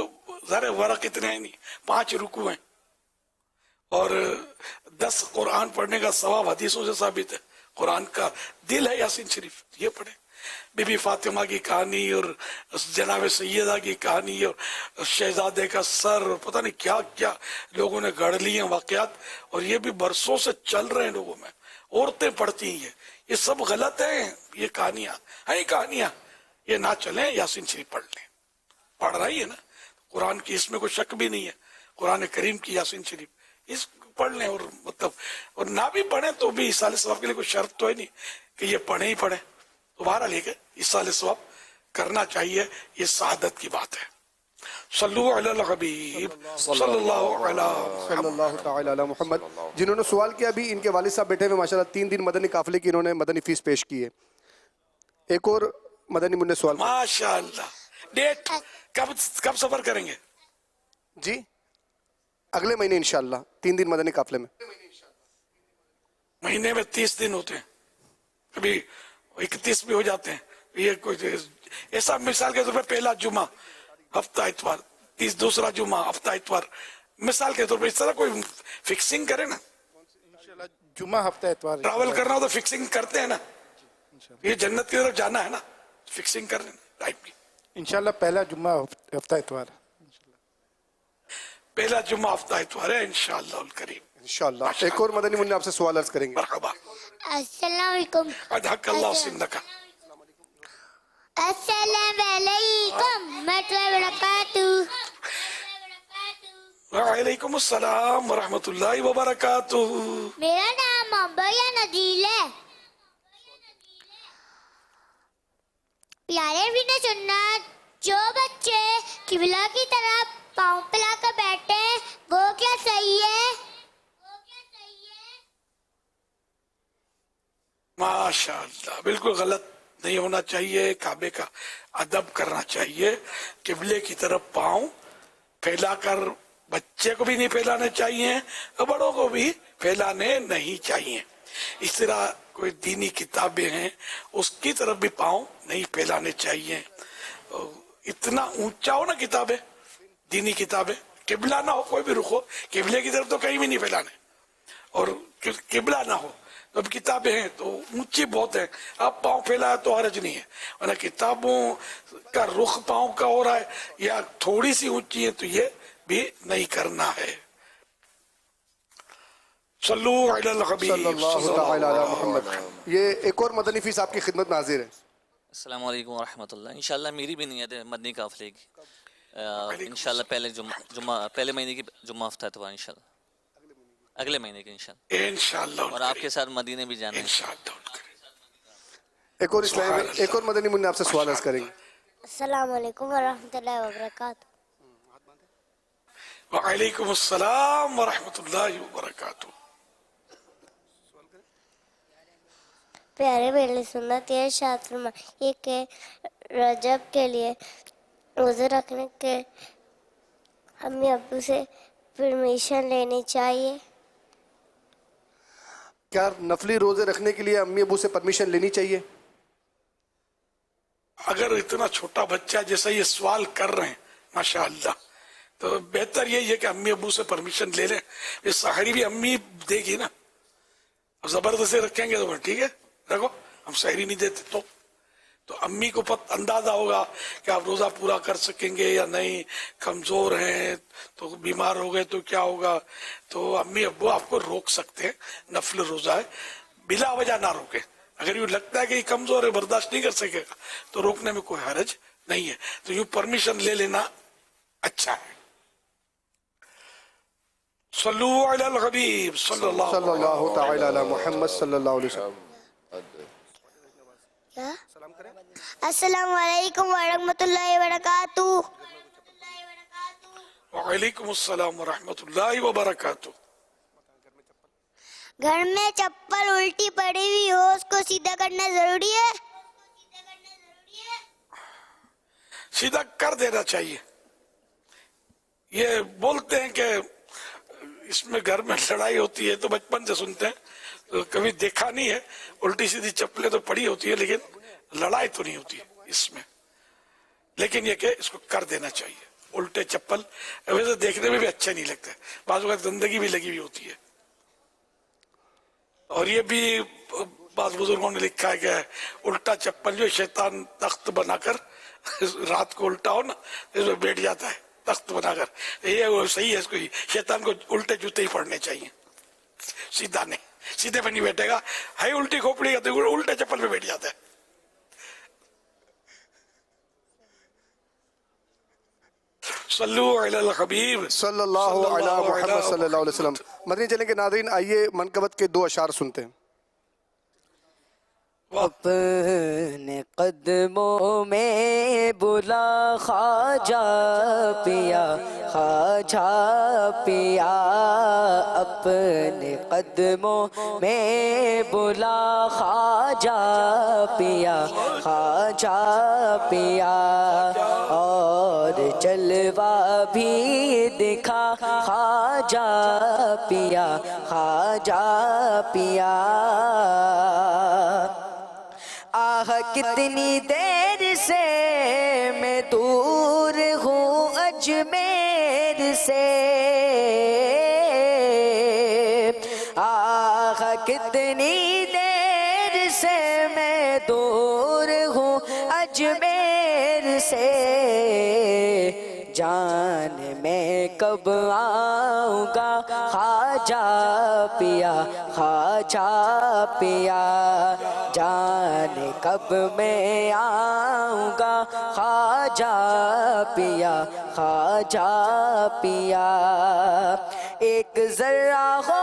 [SPEAKER 14] ذرا ورق اتنے ہیں نہیں، 5 رکوع ہیں، اور 10 قرآن پڑھنے کا ثواب حدیثوں سے ثابت ہے. قرآن کا دل ہے یاسین شریف، یہ پڑھیں. بی بی فاطمہ کی کہانی اور جناب سیدہ کی کہانی اور شہزادے کا سر اور پتہ نہیں کیا کیا لوگوں نے گڑھ لیے ہیں واقعات، اور یہ بھی برسوں سے چل رہے ہیں لوگوں میں. عورتیں پڑھتی ہیں یہ سب غلط ہیں. یہ کہانیاں ہیں، کہانیاں یہ نہ چلیں. یاسین شریف پڑھ لیں، پڑھ رہی ہے نا قرآن کی، اس میں کوئی شک بھی نہیں ہے. قرآن کریم کی یاسین شریف اس پڑھ لیں. اور مطلب اور نہ بھی پڑھیں تو بھی ایصال ثواب کے لیے کوئی شرط تو ہے نہیں کہ یہ پڑھیں ہی پڑھیں. دوبارہ لے کے ایصال ثواب کرنا چاہیے، یہ سعادت کی بات ہے. صلو علی الحبیب صلی اللہ
[SPEAKER 11] تعالی علی محمد. جنہوں نے سوال کیا ابھی ان کے والد صاحب بیٹھے ہوئے ماشاءاللہ 3 دن مدنی قافلے کی انہوں نے مدنی فیس پیش کی ہے. ایک اور مدنی منہ سوال
[SPEAKER 14] ماشاءاللہ. ڈیٹ کب سفر کریں گے؟
[SPEAKER 11] جی اگلے مہینے انشاءاللہ 3 دن مدنی قافلے میں.
[SPEAKER 14] مہینے میں 30 دن ہوتے ہیں، کبھی 31 بھی ہو جاتے ہیں. یہ کوئی ایسا مثال کے طور پر پہلا جمعہ ہفتہ اتوار، 30 دوسرا جمعہ ہفتہ اتوار، مثال کے طور پر اس طرح کوئی فکسنگ کرے نا.
[SPEAKER 7] جمعہ ہفتہ اتوار
[SPEAKER 14] ٹریول کرنا ہو تو فکسنگ کرتے ہیں نا. یہ جنت کی طرف جانا ہے نا، فکسنگ کر لینا ٹائم کی.
[SPEAKER 7] انشاءاللہ پہلا جمعہ ہفتہ اتوار،
[SPEAKER 14] پہلا جمعہ ہفتہ اتوار ہے انشاءاللہ الکریم.
[SPEAKER 11] انشاءاللہ. ایک اور مدنی منہ آپ سے سوال عرض کریں گے.
[SPEAKER 14] مرحبا.
[SPEAKER 18] السلام علیکم.
[SPEAKER 14] ادھک اللہ سنکا.
[SPEAKER 18] السلام علیکم ورحمۃ اللہ وبرکاتہ.
[SPEAKER 14] وعلیکم السلام ورحمۃ اللہ وبرکاتہ.
[SPEAKER 18] میرا نام محمد ندیل ہے. پیارے بھی نے سنت جو بچے قبلہ کی طرف پاؤں پھیلا کر بیٹھے وہ کیا صحیح ہے؟
[SPEAKER 14] ماشاء اللہ، بالکل غلط نہیں ہونا چاہیے. کعبے کا ادب کرنا چاہیے. قبلے کی طرف پاؤں پھیلا کر بچے کو بھی نہیں پھیلانے چاہیے اور بڑوں کو بھی پھیلانے نہیں چاہیے. اس طرح کوئی دینی کتابیں ہیں اس کی طرف بھی پاؤں نہیں پھیلانے چاہیے. اتنا اونچا ہو نا کتابیں، دینی کتابیں، قبلہ نہ ہو کوئی بھی رخ ہو، قبلے کی طرف تو کہیں بھی نہیں پھیلانے، اور قبلہ نہ ہو تو اب کتابیں ہیں تو اونچی بہت ہیں، اب پاؤں پھیلایا تو حرج نہیں ہے، ورنہ کتابوں کا رخ پاؤں کا ہو رہا ہے یا تھوڑی سی اونچی ہے تو یہ بھی نہیں کرنا ہے. صلو علی الحبیب
[SPEAKER 11] صلی اللہ تعالی علی محمد. یہ ایک اور مدنی فیس آپ کی خدمت میں حاضر ہے.
[SPEAKER 12] السلام علیکم ورحمۃ اللہ. انشاءاللہ میری بھی نیت ہے مدنی قافلے کی. انشاءاللہ پہلے مہینے کی جمعہ ہفتہ اتوار انشاءاللہ، اگلے مہینے کی انشاءاللہ، اور آپ کے ساتھ مدینے بھی جانا ہے.
[SPEAKER 11] ایک اور مدنی منع آپ سے سوال عرض کریں گے.
[SPEAKER 18] السلام علیکم ورحمۃ اللہ وبرکاتہ.
[SPEAKER 14] وعلیکم السلام ورحمۃ اللہ وبرکاتہ.
[SPEAKER 18] پیارے میرے سنت یہ ارشاد فرمائیے کہ رجب کے لیے روزے رکھنے کے امی ابو سے پرمیشن لینی چاہیے.
[SPEAKER 11] کیا نفلی روزے رکھنے کے لیے امی ابو سے پرمیشن لینی چاہیے؟
[SPEAKER 14] اگر اتنا چھوٹا بچہ جیسا یہ سوال کر رہے ہیں ماشاءاللہ تو بہتر یہی ہے کہ امی ابو سے پرمیشن لے لیں. یہ سحری بھی امی دے گی نا، زبردستی رکھیں گے تو ٹھیک ہے رکھو، ہم سحری نہیں دیتے تو امی کو اندازہ ہوگا کہ آپ روزہ پورا کر سکیں گے یا نہیں، کمزور ہیں تو بیمار ہو گئے تو کیا ہوگا، تو امی ابو آپ کو روک سکتے ہیں. نفل روزہ ہے، بلا وجہ نہ روکے. اگر یوں لگتا ہے کہ یہ کمزور ہے برداشت نہیں کر سکے گا تو روکنے میں کوئی حرج نہیں ہے. تو یوں پرمیشن لے لینا اچھا ہے. صلو علی الحبیب صلی اللہ
[SPEAKER 11] تعالی علی محمد صلی اللہ علیہ وسلم.
[SPEAKER 18] السلام علیکم ورحمۃ اللہ وبرکاتہ.
[SPEAKER 14] وعلیکم السلام ورحمۃ اللہ وبرکاتہ.
[SPEAKER 18] گھر میں چپل الٹی پڑی ہوئی ہو اس کو سیدھا کرنا ضروری ہے؟
[SPEAKER 14] سیدھا کر دینا چاہیے. یہ بولتے ہیں کہ اس میں گھر میں لڑائی ہوتی ہے تو بچپن سے سنتے ہیں، کبھی دیکھا نہیں ہے. الٹی سیدھی چپلیں تو پڑی ہوتی ہے لیکن لڑائی تو نہیں ہوتی اس میں. لیکن یہ کہ اس کو کر دینا چاہیے. الٹے چپل ویسے دیکھنے میں بھی اچھے نہیں لگتے، بعض اوقات گندگی بھی لگی ہوئی ہوتی ہے. اور یہ بھی بعض بزرگوں نے لکھا ہے کہ الٹا چپل جو شیطان تخت بنا کر رات کو الٹا ہو نا اس میں بیٹھ جاتا ہے تخت بنا کر. یہ صحیح ہے، اس کو شیطان کو الٹے جوتے ہی پڑنے چاہیے، سیدھا نہیں. سیدھے پہ نہیں بیٹھے گا، ہے الٹی کھوپڑی کا تو الٹے چپل پہ بیٹھ جاتا ہے. صلو علی الحبیب
[SPEAKER 11] صلی اللہ علی محمد صلی اللہ علیہ وسلم. مدنی چلیں کے ناظرین آئیے منقبت کے 2 اشعار سنتے ہیں.
[SPEAKER 15] اپنے قدموں میں بلا خواجہ پیا، خواجہ پیا. اپنے قدموں میں بلا خواجہ پیا، خواجہ پیا. اور جلوہ بھی دکھا خواجہ پیا، خواجہ پیا. آہ کتنی دیر سے میں دور ہوں اجمیر سے، آہ کتنی دیر سے میں دور ہوں اجمیر سے. جان میں کب آؤں گا خواجہ پیا، خواجہ پیا. جان کب میں آؤں گا خواجہ پیا، خواجہ پیا. ایک ذرہ ہو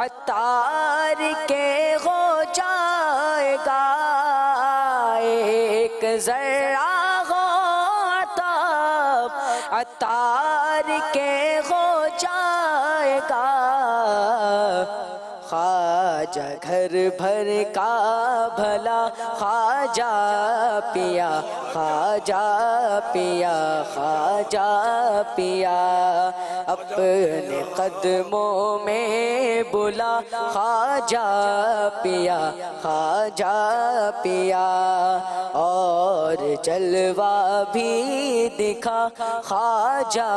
[SPEAKER 15] عطار کے ہو جائے گا، ذرا ہو تب عطار کے ہو جائے گا، خواجہ گھر بھر کا بھلا خواجہ پیا، خواجہ پیا، خواجہ پیا، اپنے قدموں میں بلا خواجہ پیا، خواجہ پیا، اور جلوہ بھی دکھا خواجہ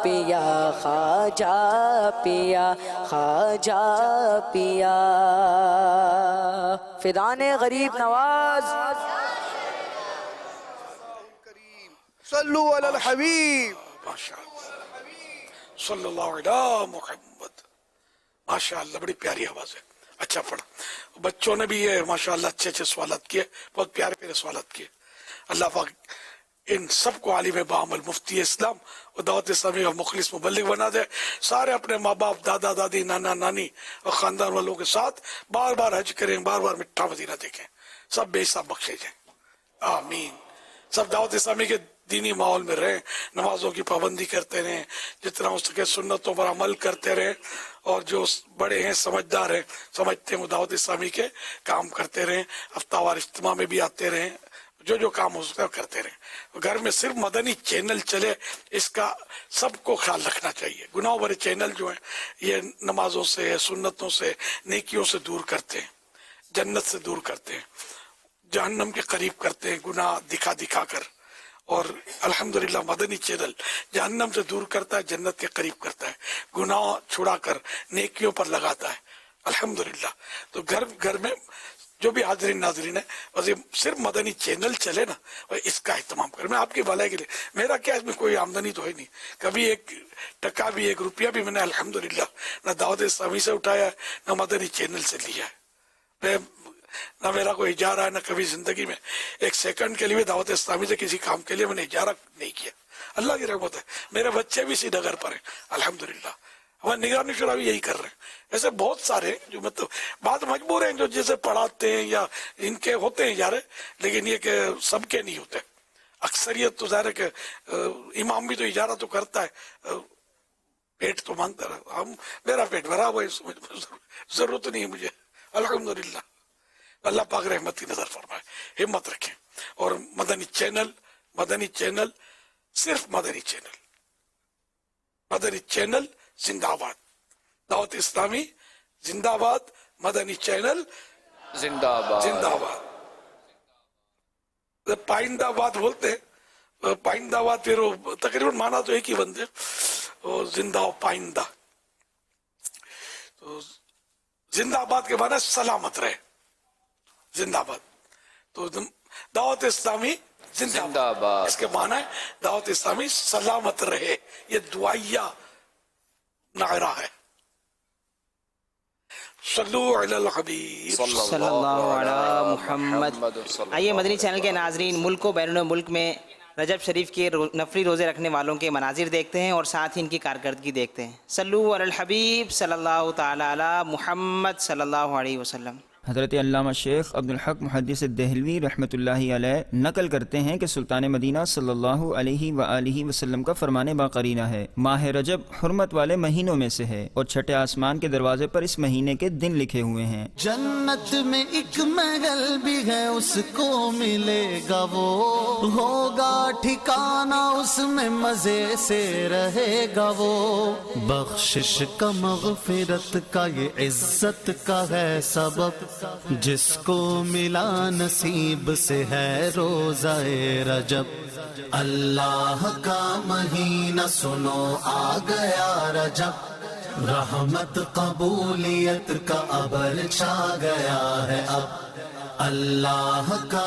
[SPEAKER 15] پیا، خواجہ پیا، خواجہ پیا، فدان غریب نواز۔
[SPEAKER 11] صلو علی الحبیب
[SPEAKER 14] صلی اللہ علیہ محمد۔ ماشاءاللہ بڑی پیاری آواز ہے، اچھا پڑھا۔ بچوں نے بھی یہ ماشاءاللہ اچھے اچھے سوالات کیے، بہت پیارے پیارے سوالات کیے۔ اللہ پاک ان سب کو عالم بعمل مفتی اسلام اور دعوت اسلامی اور مخلص مبلغ بنا دے۔ سارے اپنے ماں باپ، دادا دادی، نانا نانی اور خاندان والوں کے ساتھ بار بار حج کریں، بار بار میٹھا مدینہ دیکھیں، سب بے حساب بخشے جائیں، آمین۔ سب دعوت اسلامی کے دینی ماحول میں رہیں، نمازوں کی پابندی کرتے رہیں، جتنا ہو سکے سنتوں پر عمل کرتے رہیں، اور جو بڑے ہیں سمجھدار ہیں، سمجھتے ہیں وہ دعوت اسلامی کے کام کرتے رہیں، ہفتہ وار اجتماع میں بھی آتے رہیں، جو کام ہو سکتا ہے کرتے رہیں۔ گھر میں صرف مدنی چینل چلے، اس کا سب کو خیال رکھنا چاہیے۔ گناہ بھرے چینل جو ہیں یہ نمازوں سے، سنتوں سے، نیکیوں سے دور کرتے ہیں، جنت سے دور کرتے ہیں، جہنم کے قریب کرتے ہیں گناہ دکھا دکھا کر۔ اور الحمدللہ مدنی چینل جہنم سے دور کرتا ہے، جنت کے قریب کرتا ہے، گناہ چھڑا کر نیکیوں پر لگاتا ہے، الحمدللہ۔ تو گھر میں جو بھی حاضرین ناظرین ہیں، بس یہ صرف مدنی چینل چلے نا، اس کا اہتمام کریں۔ میں آپ کی بھلائی کے لیے، میرا کیا اس میں کوئی آمدنی تو ہے نہیں، کبھی ایک ٹکا بھی، ایک روپیہ بھی میں نے الحمدللہ نہ دعوت اسلامی سے اٹھایا ہے، نہ مدنی چینل سے لیا ہے۔ نہ میرا کوئی اجارہ ہے، نہ کبھی زندگی میں ایک سیکنڈ کے لیے دعوت اسلامی سے کسی کام کے لیے میں نے اجارہ نہیں کیا۔ اللہ کی رحمت ہے، میرے بچے بھی اسی ڈگر پر ہیں الحمدللہ، ہمارے نگرانی شورا بھی یہی کر رہے ہیں۔ ایسے بہت سارے ہیں جو مطلب بات مجبور ہیں، جو جیسے پڑھاتے ہیں یا ان کے ہوتے ہیں اجارے، لیکن یہ کہ سب کے نہیں ہوتے۔ اکثریت تو ظاہر ہے کہ امام بھی تو اجارہ تو کرتا ہے، پیٹ تو مانگتا رہا، میرا پیٹ بھرا ہوا ہے، ضرورت نہیں ہے مجھے الحمدللہ۔ اللہ پاک رحمت کی نظر فرمائے، ہمت رکھیں۔ اور مدنی چینل صرف مدنی چینل زندہ باد، دعوت اسلامی زندہ باد، مدنی چینل
[SPEAKER 21] زندہ باد،
[SPEAKER 14] زندہ باد۔ پائندہ باد بولتے ہیں، پائندہ باد پھر تقریباً مانا تو ایک ہی بنتے ہیں، زندہ و پائندہ۔ تو زندہ باد کے معنی سلامت رہے، زندہ باد۔ تو دعوت اسلامی زندہ باد، اس کے معنی ہے دعوت اسلامی سلامت رہے، یہ دعائیہ نعرہ ہے۔ صلو علی الحبیب
[SPEAKER 13] صلی اللہ علی محمد۔ آئیے مدنی چینل کے ناظرین، ملک و بیرون ملک میں رجب شریف کے نفلی روزے رکھنے والوں کے مناظر دیکھتے ہیں اور ساتھ ہی ان کی کارکردگی دیکھتے ہیں۔ صلو علی الحبیب صلی اللہ تعالی علی محمد صلی اللہ علیہ وسلم۔
[SPEAKER 16] حضرت علامہ شیخ عبدالحق محدث دہلوی رحمۃ اللہ علیہ نقل کرتے ہیں کہ سلطان مدینہ صلی اللہ علیہ وآلہ وسلم کا فرمان باقرینہ ہے، ماہ رجب حرمت والے مہینوں میں سے ہے اور چھٹے آسمان کے دروازے پر اس مہینے کے دن لکھے ہوئے ہیں۔
[SPEAKER 4] جنت میں ایک محل بھی ہے، اس کو ملے گا وہ، ہوگا ٹھکانہ اس میں مزے سے رہے گا وہ، بخشش کا مغفرت کا یہ عزت کا ہے سبب، جس کو ملا نصیب سے ہے روزہ رجب۔ اللہ کا مہینہ سنو آ گیا رجب، رحمت قبولیت کا ابر چھا گیا ہے اب، اللہ کا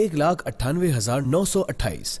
[SPEAKER 17] 1,98,928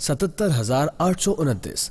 [SPEAKER 17] 77,829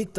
[SPEAKER 17] 1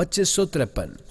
[SPEAKER 17] 2553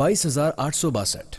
[SPEAKER 17] 22,862